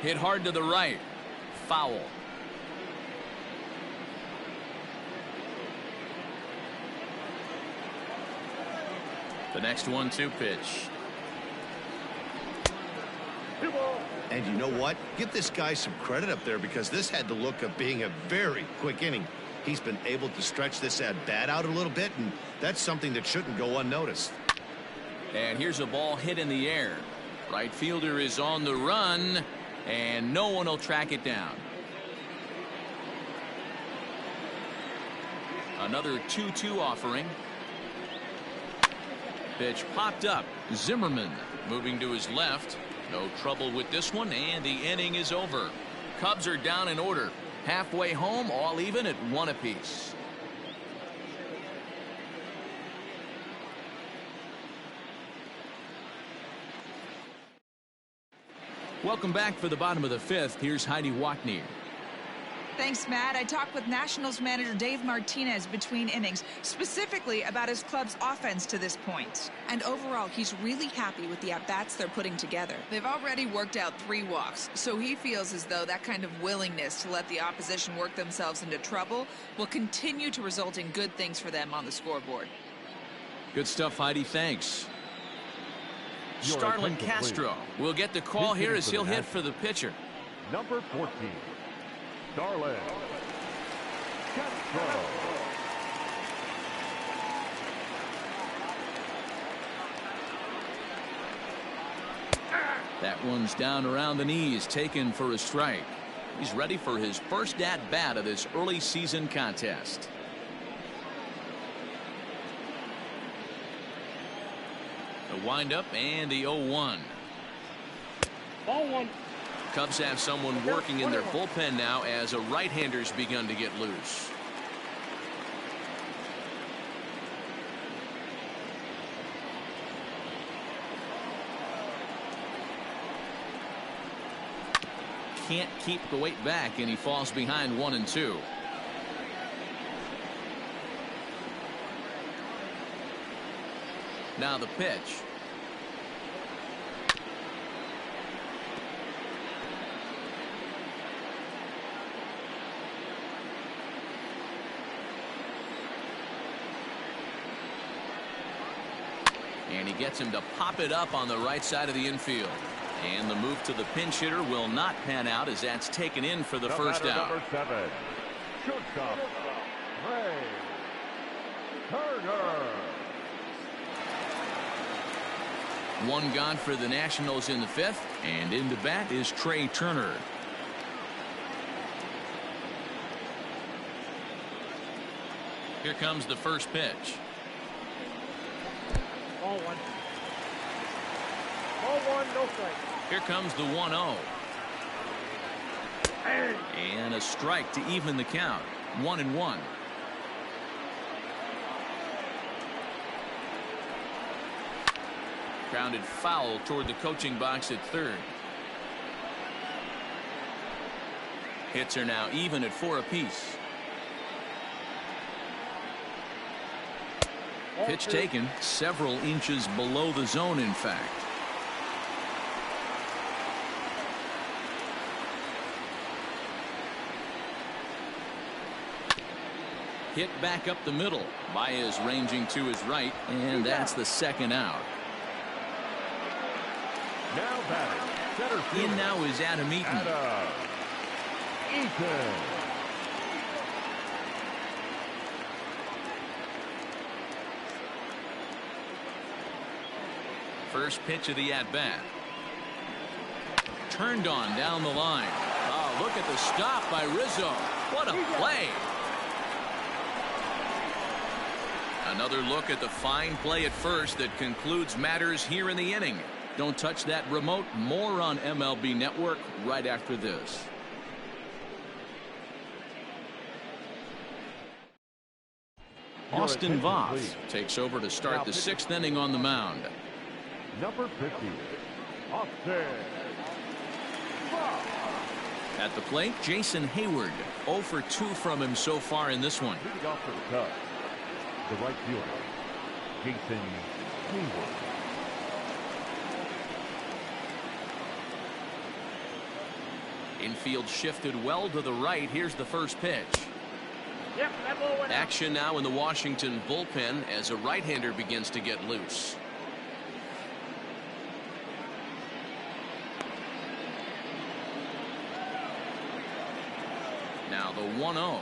Hit hard to the right. Foul. The next 1-2 pitch. And you know what? Give this guy some credit up there because this had the look of being a very quick inning. He's been able to stretch this at-bat out a little bit, and that's something that shouldn't go unnoticed. And here's a ball hit in the air. Right fielder is on the run, and no one will track it down. Another 2-2 offering. Pitch popped up. Zimmerman moving to his left. No trouble with this one, and the inning is over. Cubs are down in order. Halfway home, all even at 1 apiece. Welcome back for the bottom of the 5th. Here's Heidi Watney. Thanks, Matt. I talked with Nationals manager Dave Martinez between innings, specifically about his club's offense to this point. And overall, he's really happy with the at-bats they're putting together. They've already worked out 3 walks, so he feels as though that kind of willingness to let the opposition work themselves into trouble will continue to result in good things for them on the scoreboard. Good stuff, Heidi. Thanks. Your Starlin attention, Castro please. will get the call Pitching here as for the he'll hit Nationals. for the pitcher. Number 14, Starlin Castro. That one's down around the knees, taken for a strike. He's ready for his first at-bat of this early season contest. The windup and the 0-1. Ball 1. Cubs have someone working in their bullpen now as a right-hander's begun to get loose. Can't keep the weight back, and he falls behind 1-2. Now the pitch. And he gets him to pop it up on the right side of the infield. And the move to the pinch hitter will not pan out as that's taken in for the first out. Number 7, shortstop, Trey Turner. One gone for the Nationals in the 5th, and in the bat is Trey Turner. Here comes the first pitch. Ball 1. Ball 1, no strike. Here comes the 1-0. And a strike to even the count. 1-1. Grounded foul toward the coaching box at third. Hits are now even at 4 apiece. Pitch taken several inches below the zone, in fact. Hit back up the middle. Baez ranging to his right, and that's the second out. Now batting, center field. In now is Adam Eaton. Adam Eaton. First pitch of the at-bat. Turned on down the line. Oh, look at the stop by Rizzo. What a play. Another look at the fine play at first that concludes matters here in the inning. Don't touch that remote. More on MLB Network right after this. Austin Voth takes over to start the 6th inning on the mound. Number 50, Austin. At the plate, Jason Hayward. 0 for 2 from him so far in this one. Leading off for the Cubs, the right fielder, Jason Hayward. Infield shifted well to the right. Here's the first pitch. Yep, that ball went out. Action now in the Washington bullpen as a right-hander begins to get loose. Now the 1-0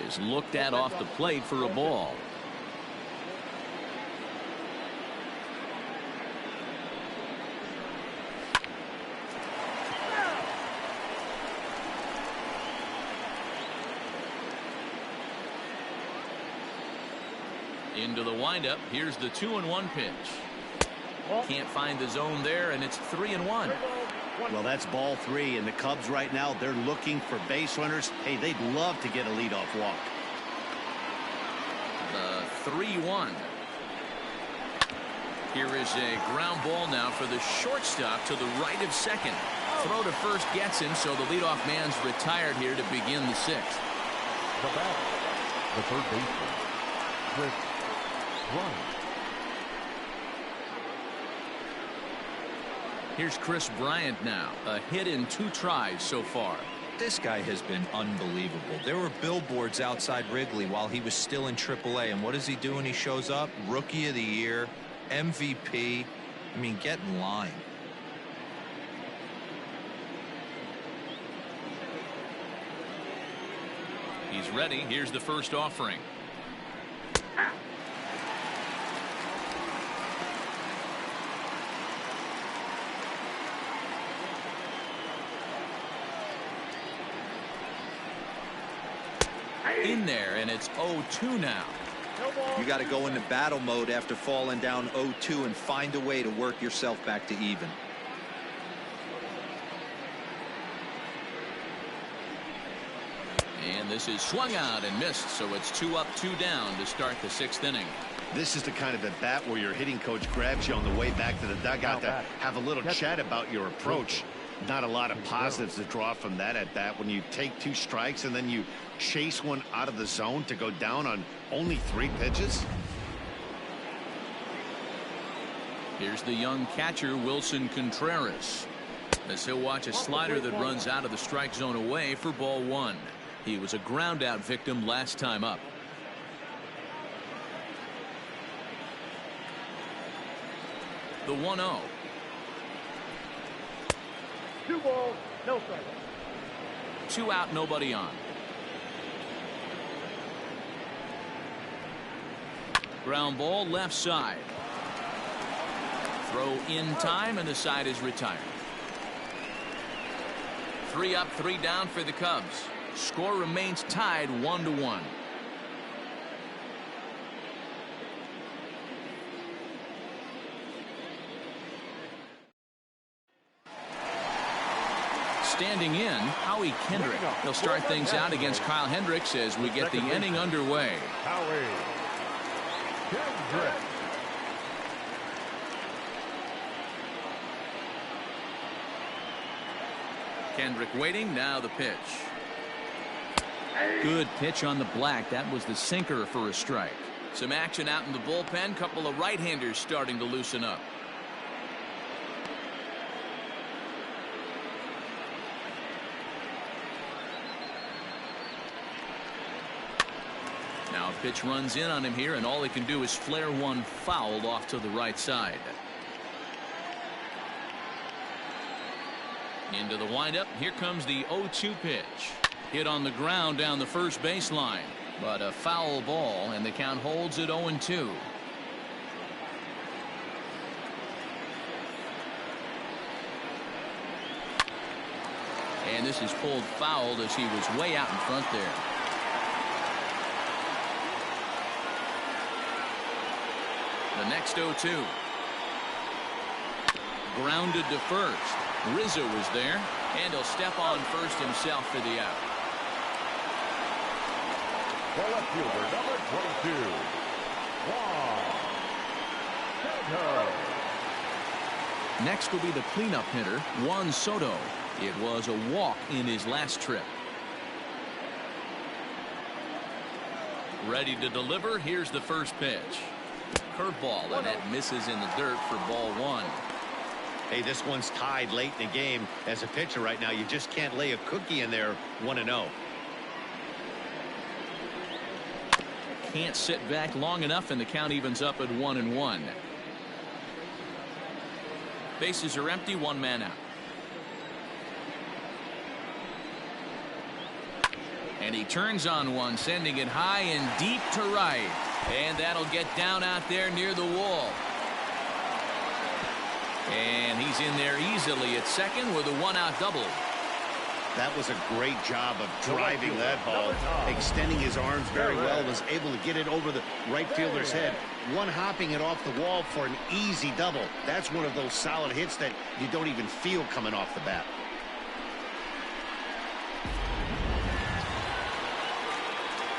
is looked at off the plate for a ball. Into the windup. Here's the 2-1 pitch. Can't find the zone there, and it's 3-1. Well, that's ball 3, and the Cubs right now, they're looking for base runners. Hey, they'd love to get a leadoff walk. The 3-1. Here is a ground ball now for the shortstop to the right of second. Throw to first gets him, so the leadoff man's retired here to begin the 6th. The batter, the third baseman, Kris Bryant. Here's Kris Bryant now. A hit in 2 tries so far. This guy has been unbelievable. There were billboards outside Wrigley while he was still in AAA, and what does he do when he shows up? Rookie of the Year, MVP. I mean, get in line. He's ready. Here's the first offering. In there, and it's 0-2 now. You got to go into battle mode after falling down 0-2 and find a way to work yourself back to even. And this is swung out and missed, so it's 2 up, 2 down to start the 6th inning. This is the kind of at bat where your hitting coach grabs you on the way back to the dugout to have a little chat about your approach. Not a lot of positives to draw from that at bat when you take 2 strikes and then you chase one out of the zone to go down on only 3 pitches. Here's the young catcher, Wilson Contreras, as he'll watch a slider that runs out of the strike zone away for ball 1. He was a ground out victim last time up. The 1-0. 2 balls, no strikes. 2 out, nobody on. Ground ball left side. Throw in time, and the side is retired. 3 up, 3 down for the Cubs. Score remains tied 1-1. Standing in, Howie Kendrick. He'll start things out against Kyle Hendricks as we get the inning underway. Howie Kendrick. Kendrick waiting. Now the pitch. Good pitch on the black. That was the sinker for a strike. Some action out in the bullpen. Couple of right-handers starting to loosen up. Now a pitch runs in on him here, and all he can do is flare one foul off to the right side. Into the windup. Here comes the 0-2 pitch. Hit on the ground down the first baseline, but a foul ball, and the count holds at 0-2. And this is pulled foul as he was way out in front there. The next 0-2. Grounded to first. Rizzo was there, and he'll step on first himself for the out. The left fielder, number 22, Juan Soto. Next will be the cleanup hitter, Juan Soto. It was a walk in his last trip. Ready to deliver. Here's the first pitch. Curveball, and it misses in the dirt for ball one. Hey, this one's tied late in the game. As a pitcher right now, you just can't lay a cookie in there. 1-0. Can't sit back long enough, and the count evens up at 1-1. Bases are empty, one man out. And he turns on one, sending it high and deep to right. And that'll get down out there near the wall. And he's in there easily at second with a one-out double. That was a great job of driving that ball, extending his arms very well, was able to get it over the right fielder's head, one-hopping it off the wall for an easy double. That's one of those solid hits that you don't even feel coming off the bat.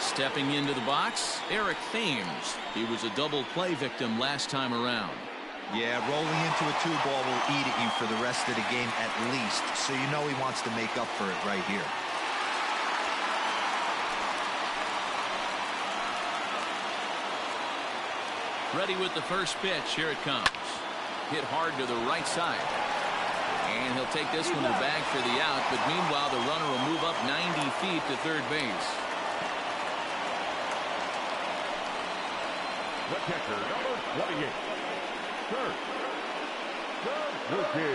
Stepping into the box, Eric Thames. He was a double play victim last time around. Yeah, rolling into a 2-ball will eat at you for the rest of the game at least, so you know he wants to make up for it right here. Ready with the first pitch. Here it comes. Hit hard to the right side. And he'll take this one to the bag for the out, but meanwhile the runner will move up 90 feet to third base. The catcher, number 28, Kurt Suzuki.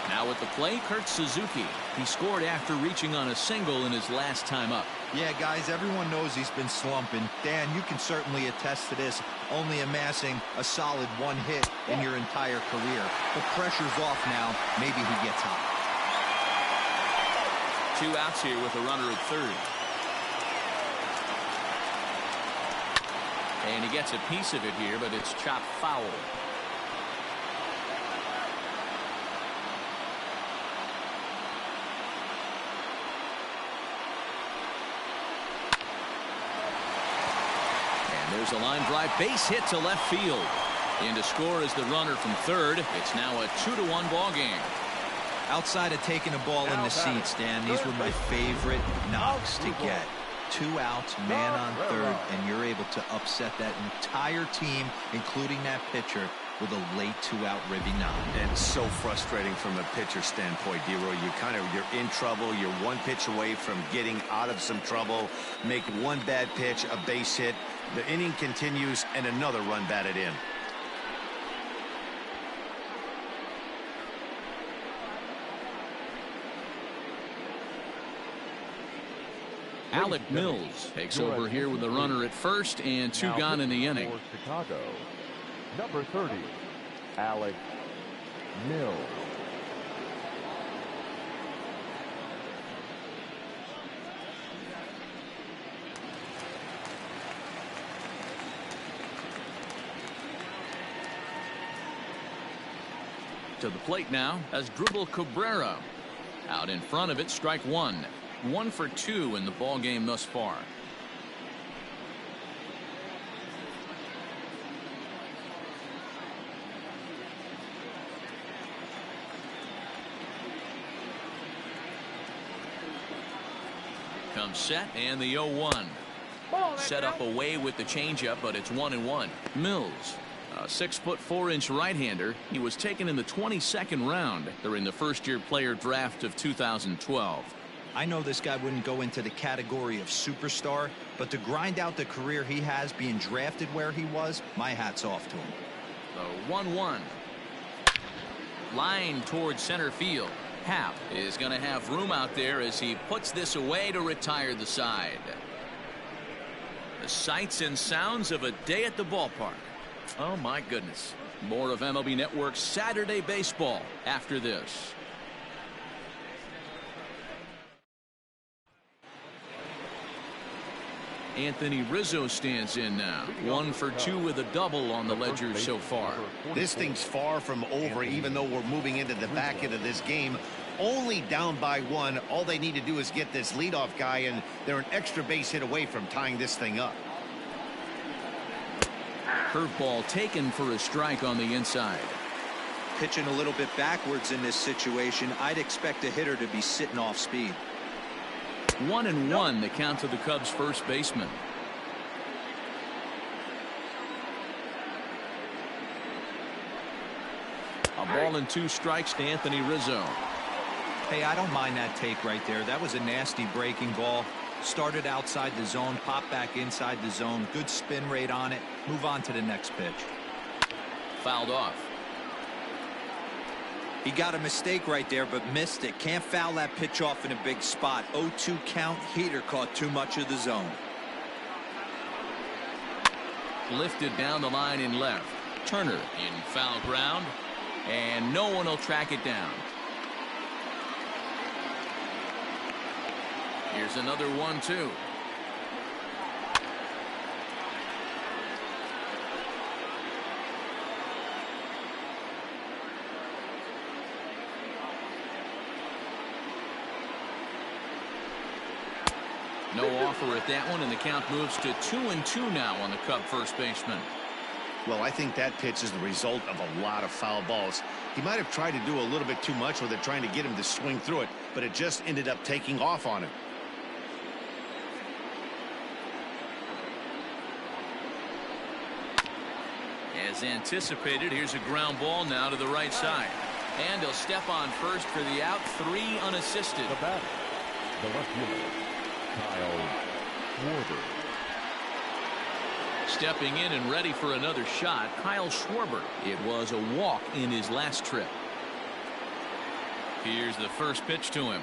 Now at the play, Kurt Suzuki. He scored after reaching on a single in his last time up. Yeah, guys, everyone knows he's been slumping. Dan, you can certainly attest to this, only amassing a solid one hit in your entire career. The pressure's off now. Maybe he gets hot. 2 outs here with a runner at third. And he gets a piece of it here, but it's chopped foul. And there's a line drive, base hit to left field. In to score is the runner from third. It's now a 2-1 ball game. Outside of taking a ball in the seats, Dan, these were my favorite knocks to get. 2 outs, man on third, and you're able to upset that entire team, including that pitcher, with a late 2-out ribby knock. And so frustrating from a pitcher standpoint, D-Roy. You're in trouble. You're one pitch away from getting out of some trouble. Make one bad pitch, a base hit. The inning continues, and another run batted in. Alec Mills takes over here with the runner at first and 2 gone in the inning. For Chicago, number 30, Alec Mills. To the plate now as Dribble Cabrera. Out in front of it, strike one. 1 for 2 in the ball game thus far. Comes set and the 0-1. Set up away with the changeup, but it's 1-1. Mills, a 6'4" right-hander. He was taken in the 22nd round during the first-year player draft of 2012. I know this guy wouldn't go into the category of superstar, but to grind out the career he has being drafted where he was, my hat's off to him. The 1-1. Line towards center field. Happ is going to have room out there as he puts this away to retire the side. The sights and sounds of a day at the ballpark. Oh my goodness. More of MLB Network's Saturday Baseball after this. Anthony Rizzo stands in now. 1 for 2 with a double on the ledger so far. This thing's far from over, even though we're moving into the back end of this game. only down by 1. All they need to do is get this leadoff guy, and they're an extra base hit away from tying this thing up. Curveball taken for a strike on the inside. Pitching a little bit backwards in this situation, I'd expect a hitter to be sitting off speed. 1-1 the count to the Cubs first baseman. A ball and 2 strikes to Anthony Rizzo. Hey, I don't mind that take right there. That was a nasty breaking ball. Started outside the zone, popped back inside the zone. Good spin rate on it. Move on to the next pitch. Fouled off. He got a mistake right there, but missed it. Can't foul that pitch off in a big spot. 0-2 count. Heater caught too much of the zone. Lifted down the line in left. Turner in foul ground, and no one will track it down. Here's another 1-2. No offer at that one, and the count moves to 2-2 now on the Cub first baseman. Well, I think that pitch is the result of a lot of foul balls. He might have tried to do a little bit too much with it, trying to get him to swing through it, but it just ended up taking off on him. As anticipated, here's a ground ball now to the right side. And he'll step on first for the out, 3 unassisted. The batter, the left fielder, Kyle Schwarber. Stepping in and ready for another shot, Kyle Schwarber. It was a walk in his last trip. Here's the first pitch to him.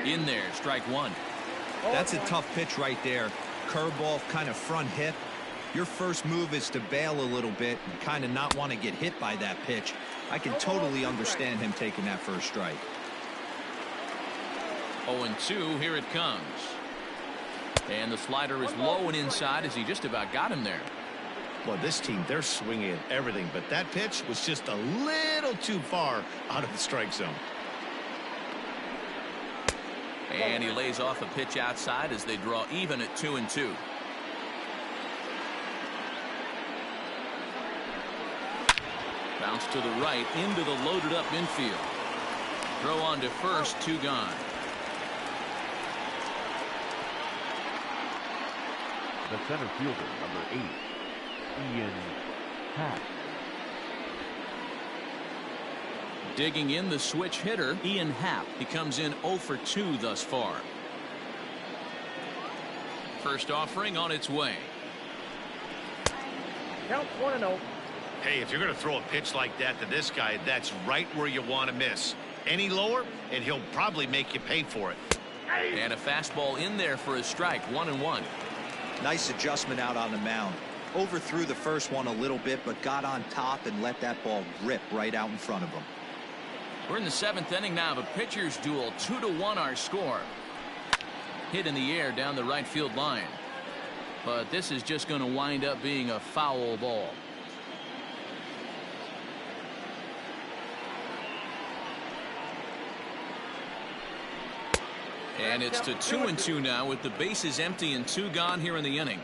In there, strike 1. That's a tough pitch right there. Curveball, kind of front hip. Your first move is to bail a little bit and kind of not want to get hit by that pitch. I can totally understand him taking that first strike. 0-2, here it comes. And the slider is low and inside as he just about got him there. Well, this team, they're swinging at everything, but that pitch was just a little too far out of the strike zone. And he lays off a pitch outside as they draw even at 2-2. Bounce to the right into the loaded up infield. Throw on to first, 2 gone. The center fielder, number 8, Ian Happ. Digging in the switch hitter, Ian Happ. He comes in 0 for 2 thus far. First offering on its way. Count 1-0. Hey, if you're going to throw a pitch like that to this guy, that's right where you want to miss. Any lower, and he'll probably make you pay for it. And a fastball in there for a strike, 1-1. Nice adjustment out on the mound. Overthrew the first one a little bit, but got on top and let that ball rip right out in front of him. We're in the 7th inning now of a pitcher's duel. 2-1 our score. Hit in the air down the right field line. But this is just going to wind up being a foul ball. And it's to 2-2 now with the bases empty and 2 gone here in the inning.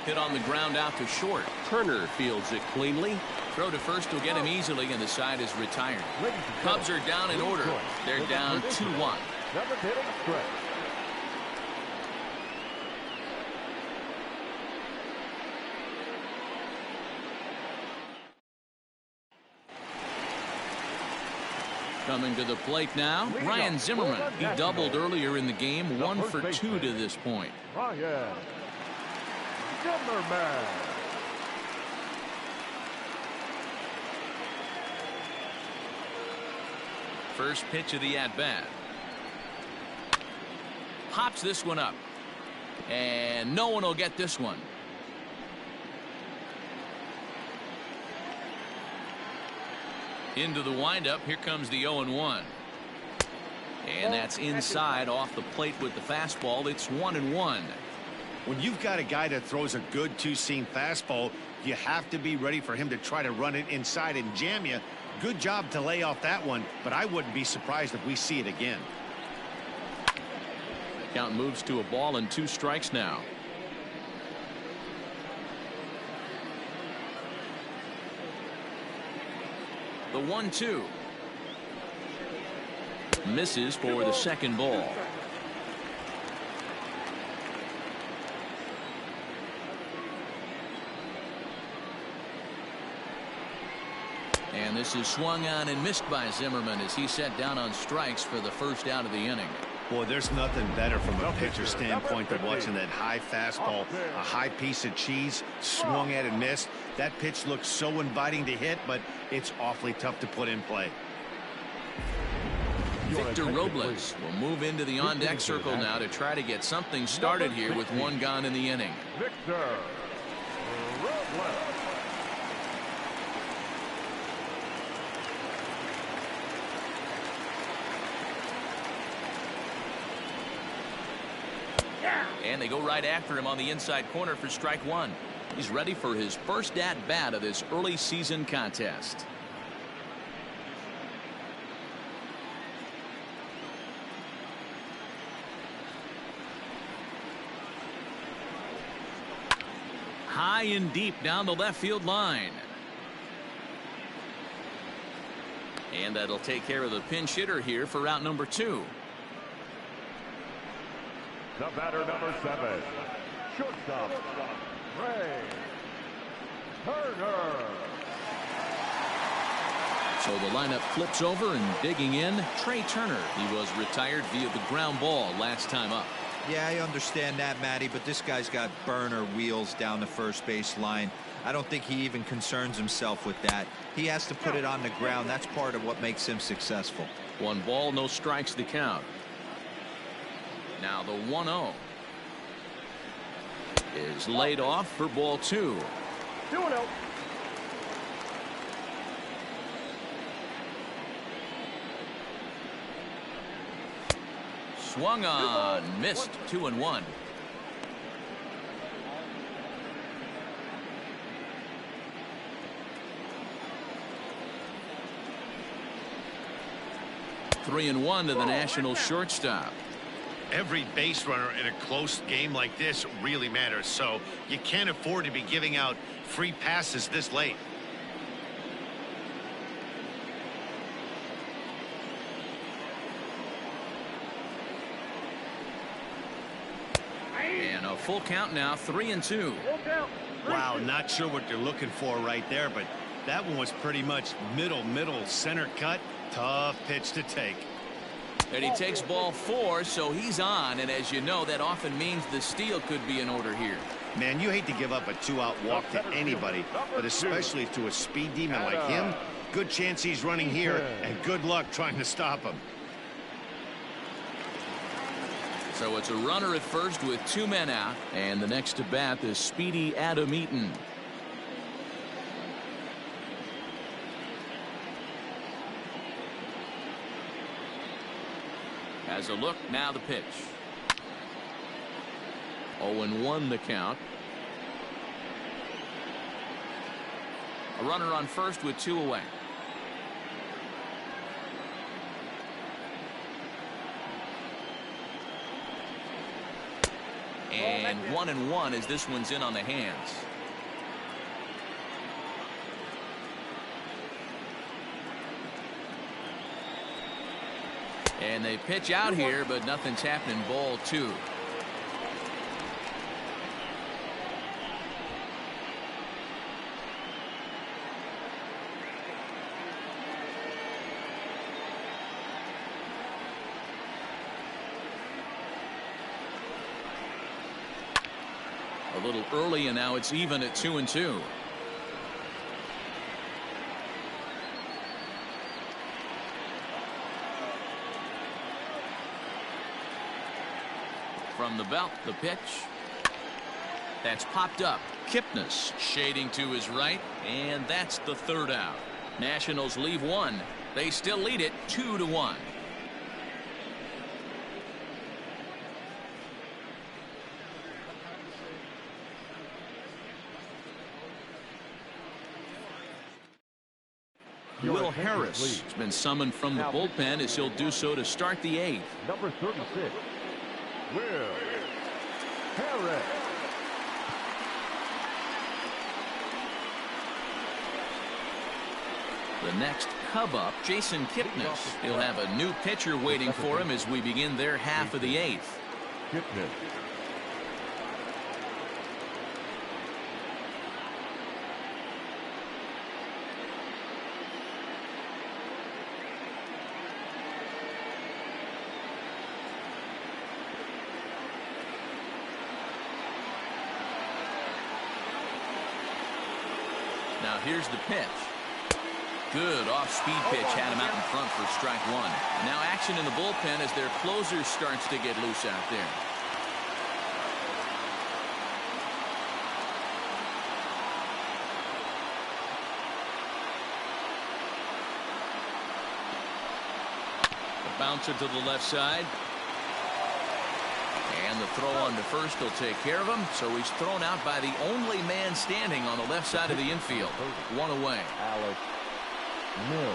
Hit on the ground out to short. Turner fields it cleanly. Throw to first will get him easily, and the side is retired. Cubs are down in order. They're down 2-1. Number 10 on the stretch. Coming to the plate now, Ryan Zimmerman. He doubled earlier in the game, 1 for 2 to this point. Ryan Zimmerman. First pitch of the at-bat. Pops this one up. And no one will get this one. Into the windup. Here comes the 0-1. And that's inside off the plate with the fastball. It's 1-1. When you've got a guy that throws a good two-seam fastball, you have to be ready for him to try to run it inside and jam you. Good job to lay off that one, but I wouldn't be surprised if we see it again. Count moves to a ball and 2 strikes now. The 1-2. Misses for the second ball. And this is swung on and missed by Zimmerman as he set down on strikes for the first out of the inning. Boy, there's nothing better from a pitcher standpoint than watching that high fastball, a high piece of cheese, swung at and missed. That pitch looks so inviting to hit, but it's awfully tough to put in play. Victor Robles will move into the on-deck circle now to try to get something started here with 1 gone in the inning. Victor Robles. And they go right after him on the inside corner for strike 1. He's ready for his first at-bat of this early season contest. High and deep down the left field line. And that'll take care of the pinch hitter here for route number 2. The batter, number 7, shortstop, Trea Turner. So the lineup flips over, and digging in, Trea Turner. He was retired via the ground ball last time up. Yeah, I understand that, Matty, but this guy's got burner wheels down the first base line. I don't think he even concerns himself with that. He has to put it on the ground. That's part of what makes him successful. 1 ball, no strikes to count. Now the 1-0 is laid off for ball 2. 2-0. Swung on, missed. 2-1. Three and 1 to the National shortstop. Every base runner in a close game like this really matters, so you can't afford to be giving out free passes this late. And a full count now, 3-2. Wow, not sure what they're looking for right there, but that one was pretty much middle center cut. Tough pitch to take. And he takes ball 4, so he's on, and as you know, that often means the steal could be in order here. Man, you hate to give up a 2-out walk to anybody, but especially to a speed demon like him. Good chance he's running here, and good luck trying to stop him. So it's a runner at first with 2 men out, and the next to bat is speedy Adam Eaton. Has a look, now the pitch. 0-1 the count. A runner on first with 2 away. And 1-1 as this one's in on the hands. And they pitch out here, but nothing's happening. Ball 2. A little early, and now it's even at 2-2. From the belt, the pitch. That's popped up. Kipnis shading to his right, and that's the 3rd out. Nationals leave 1. They still lead it 2-1. Will Harris has been summoned from the bullpen as he'll do so to start the 8th. Number 36, Will Harris. The next Cub up, Jason Kipnis. He'll have a new pitcher waiting for him as we begin their half of the 8th. Kipnis. Now here's the pitch. Good off-speed pitch had him out in front for strike 1. Now action in the bullpen as their closer starts to get loose out there. The bouncer to the left side. And the throw on to first will take care of him. So he's thrown out by the only man standing on the left side of the infield. 1 away. Alex Mills.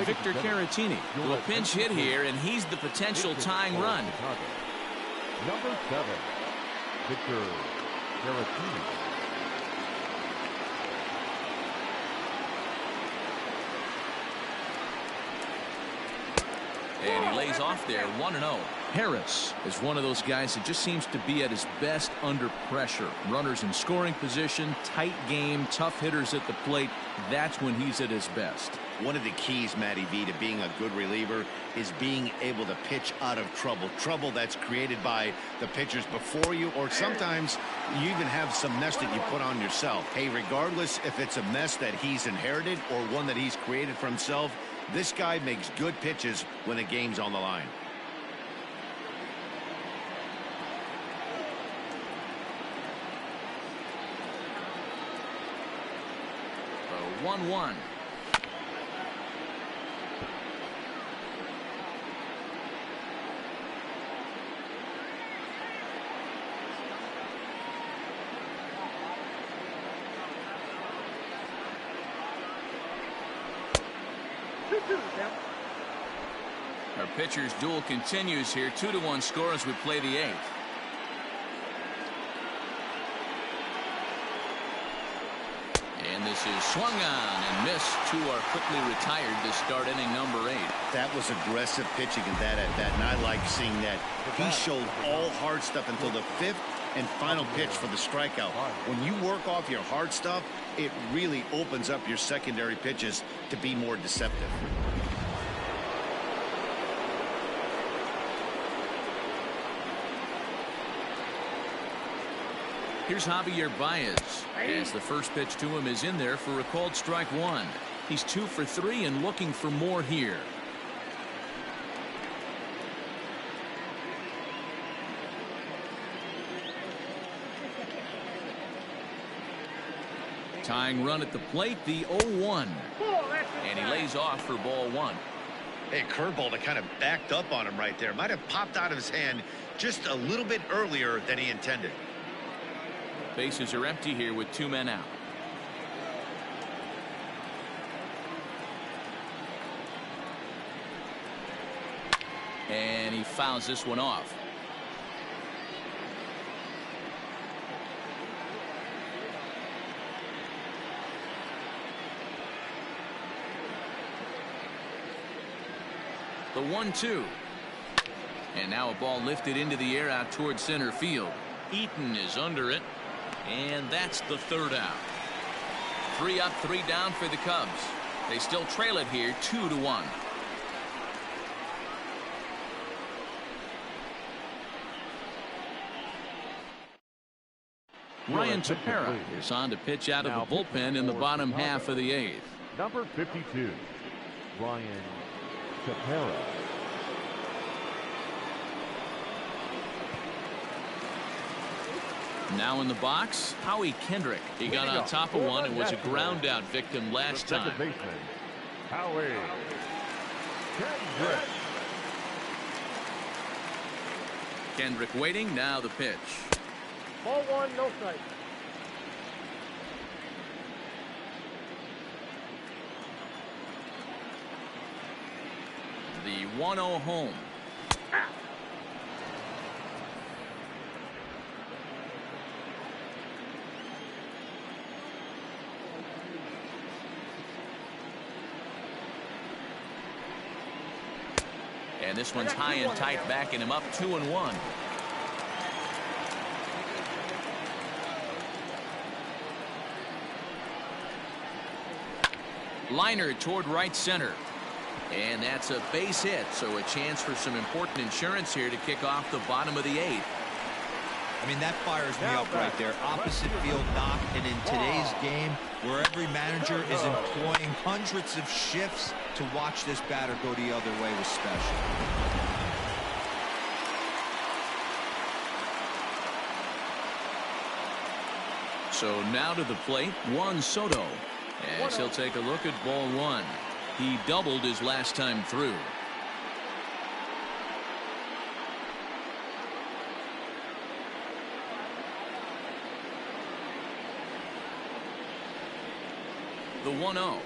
Victor Caratini will pinch hit here, and he's the potential tying run. Number 7, Victor Caratini. And he lays off there, 1-0. Harris is one of those guys that just seems to be at his best under pressure. Runners in scoring position, tight game, tough hitters at the plate. That's when he's at his best. One of the keys, Matty V, to being a good reliever is being able to pitch out of trouble. Trouble that's created by the pitchers before you, or sometimes you even have some mess that you put on yourself. Hey, regardless if it's a mess that he's inherited or one that he's created for himself, this guy makes good pitches when the game's on the line. So 1-1. Our pitcher's duel continues here. 2-1 score as we play the 8th. And this is swung on and missed. 2 are quickly retired to start inning number 8. That was aggressive pitching in that at bat, and I like seeing that. He showed all hard stuff until the 5th and final pitch for the strikeout. When you work off your hard stuff, it really opens up your secondary pitches to be more deceptive. Here's Javier Baez as the first pitch to him is in there for a called strike 1. He's 2 for 3 and looking for more here. Tying run at the plate, the 0-1. And he lays off for ball 1. Hey, curveball that kind of backed up on him right there. Might have popped out of his hand just a little bit earlier than he intended. Bases are empty here with 2 men out. And he fouls this one off. The 1-2. And now a ball lifted into the air out towards center field. Eaton is under it. And that's the 3rd out. 3 up, 3 down for the Cubs. They still trail it here 2-1. Ryan Tepera is on to pitch out of the bullpen in the bottom half of the 8th. Number 52, Ryan Tepera. Now in the box, Howie Kendrick. He got on top of one and was a ground out victim last time. Second baseman, Howie Kendrick. Kendrick waiting. Now the pitch. Ball 1, no strike. The 1-0 home. And this one's high and tight, backing him up 2-1. Liner toward right center. And that's a base hit, so a chance for some important insurance here to kick off the bottom of the 8th. I mean, that fires me up right there. Opposite field knock, and in today's game, where every manager is employing hundreds of shifts, to watch this batter go the other way was special. So now to the plate, Juan Soto. As he'll take a look at ball 1. He doubled his last time through. The 1-0.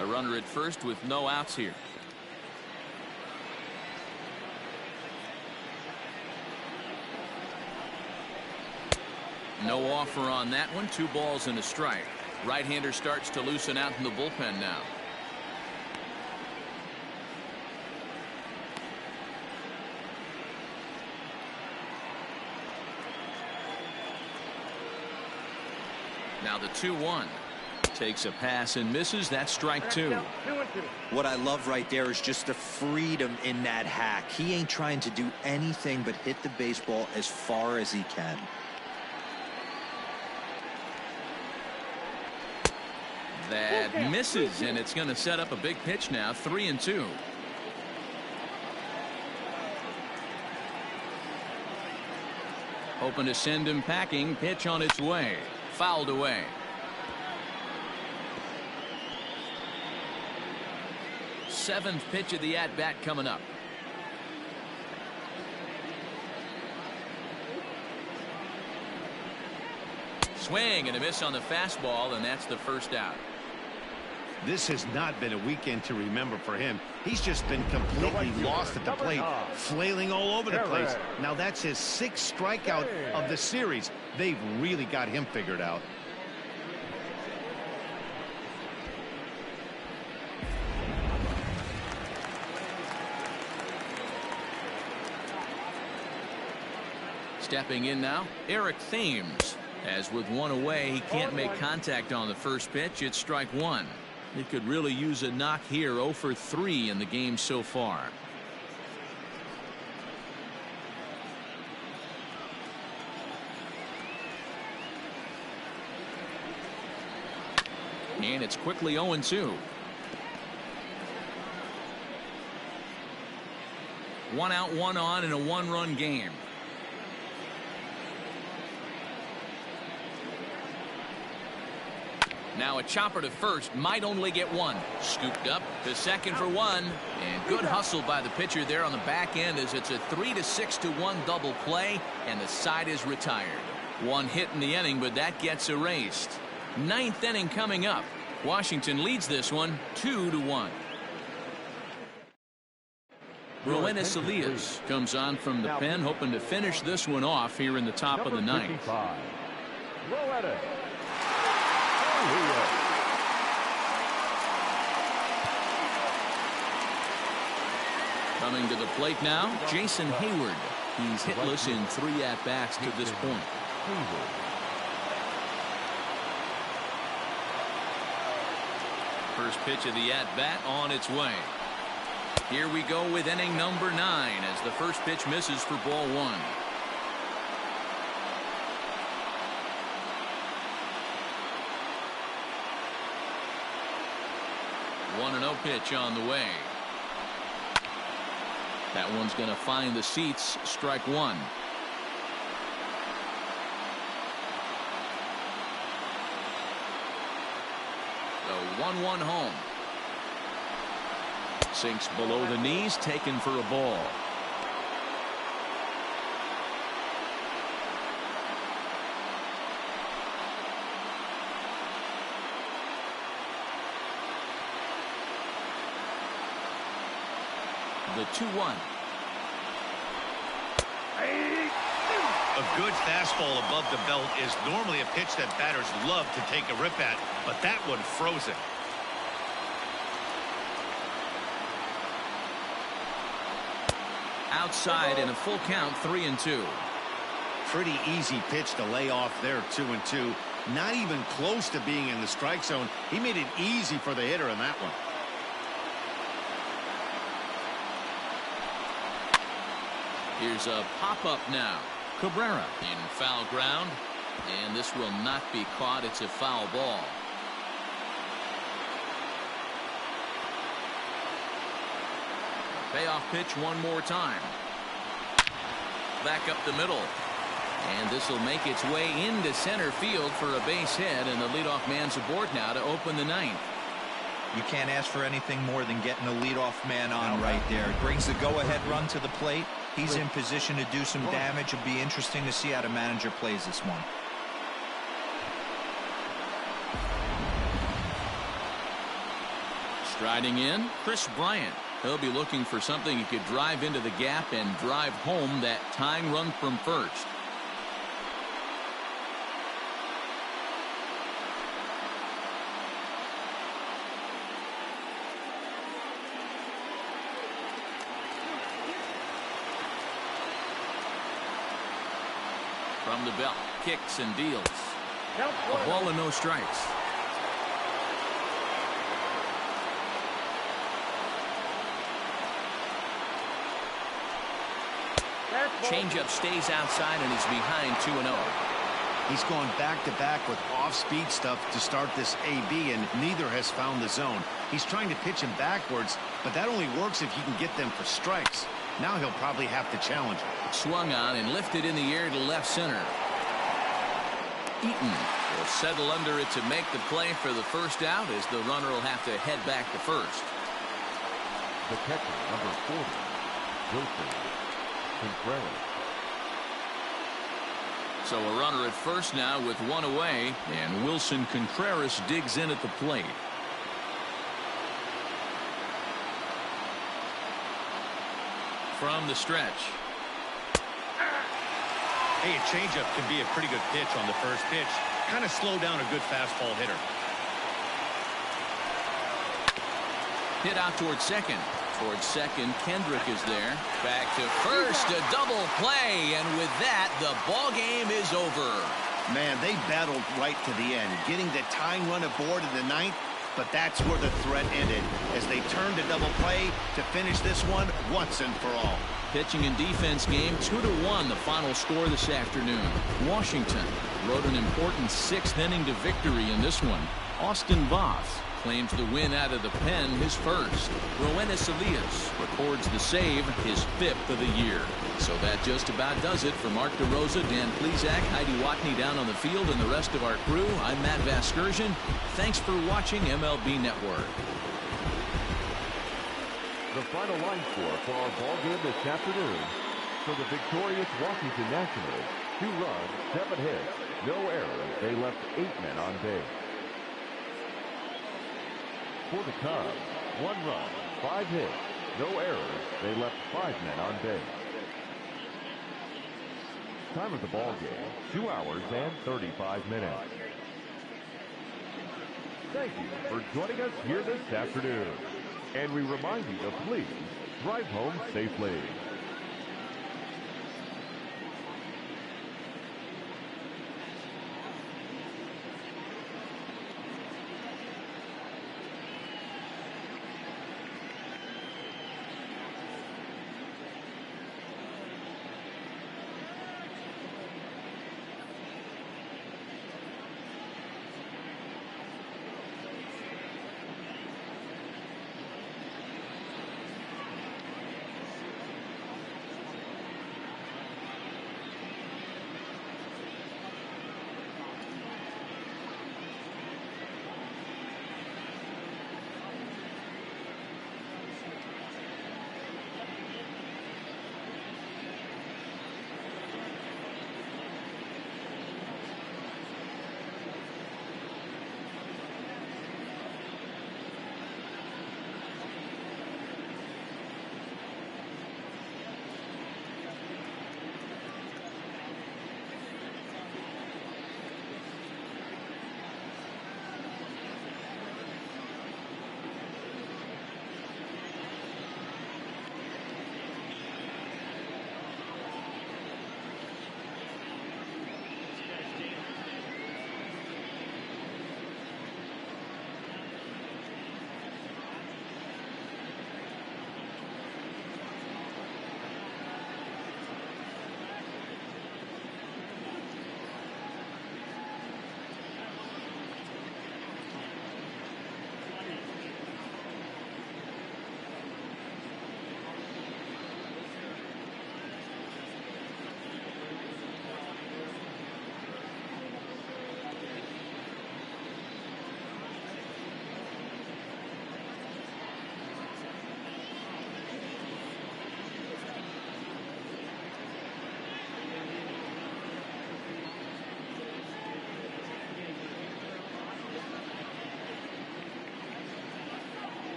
A runner at first with no outs here. No offer on that one. 2 balls and a strike. Right-hander starts to loosen out in the bullpen now. Now the 2-1. Takes a pass and misses. That's strike 2. What I love right there is just the freedom in that hack. He ain't trying to do anything but hit the baseball as far as he can. That misses, and it's going to set up a big pitch now. 3-2. Hoping to send him packing. Pitch on its way. Fouled away. Seventh pitch of the at-bat coming up. Swing and a miss on the fastball, and that's the first out. This has not been a weekend to remember for him. He's just been completely lost at the plate, flailing all over the place. Now that's his 6th strikeout of the series. They've really got him figured out. Stepping in now, Eric Thames. As with 1 away, he can't make contact on the first pitch. It's strike 1. He could really use a knock here. 0 for 3 in the game so far. And it's quickly 0-2. 1 out, 1 on in a 1-run game. Now a chopper to first, might only get 1. Scooped up to second for 1, and good hustle by the pitcher there on the back end as it's a 3-6-1 double play, and the side is retired. 1 hit in the inning, but that gets erased. 9th inning coming up. Washington leads this one 2-1. Roenis Elias comes on from the pen, hoping to finish this one off here in the top of the 9th. Coming to the plate now, Jason Hayward. He's hitless in 3 at-bats to this point. First pitch of the at-bat on its way. Here we go with inning number 9 as the first pitch misses for ball 1. 1-0 pitch on the way. That one's going to find the seats. Strike 1. The 1-1 home. Sinks below the knees, taken for a ball. the 2-1. A good fastball above the belt is normally a pitch that batters love to take a rip at, but that one froze it. Outside in a full count, 3-2. Pretty easy pitch to lay off there, 2-2. Not even close to being in the strike zone. He made it easy for the hitter in that one. Here's a pop-up now. Cabrera in foul ground, and this will not be caught. It's a foul ball. Payoff pitch one more time. Back up the middle. And this will make its way into center field for a base hit, and the leadoff man's aboard now to open the ninth. You can't ask for anything more than getting the leadoff man on right there. It brings the go-ahead run to the plate. He's in position to do some damage. It'll be interesting to see how the manager plays this one. Striding in, Chris Bryant. He'll be looking for something he could drive into the gap and drive home that tying run from first. From the belt, kicks and deals. A ball and no strikes. Changeup stays outside, and he's behind 2-0. He's gone back-to-back with off-speed stuff to start this AB, and neither has found the zone. He's trying to pitch him backwards, but that only works if you can get them for strikes. Now he'll probably have to challenge him. Swung on and lifted in the air to left center. Eaton will settle under it to make the play for the first out, as the runner will have to head back to first. The catcher, number 40, Wilson Contreras. So a runner at first now with one away, and Wilson Contreras digs in at the plate. From the stretch. Hey, a changeup can be a pretty good pitch on the first pitch. Kind of slow down a good fastball hitter. Hit out towards second. Towards second, Kendrick is there. Back to first, a double play, and with that, the ball game is over. Man, they battled right to the end, getting the tying run aboard in the ninth, but that's where the threat ended, as they turned a double play to finish this one once and for all. Pitching and defense game, 2-1, the final score this afternoon. Washington rode an important sixth inning to victory in this one. Austin Voth claims the win out of the pen, his first. Roenis Elias records the save, his 5th of the year. So that just about does it. For Mark DeRosa, Dan Plesac, Heidi Watney down on the field, and the rest of our crew, I'm Matt Vasgersian. Thanks for watching MLB Network. The final line score for our ball game this afternoon: for the victorious Washington Nationals, 2 runs, 7 hits, no errors. They left 8 men on base. For the Cubs, 1 run, 5 hits, no errors. They left 5 men on base. Time of the ball game, 2 hours and 35 minutes. Thank you for joining us here this afternoon. And we remind you to please drive home safely.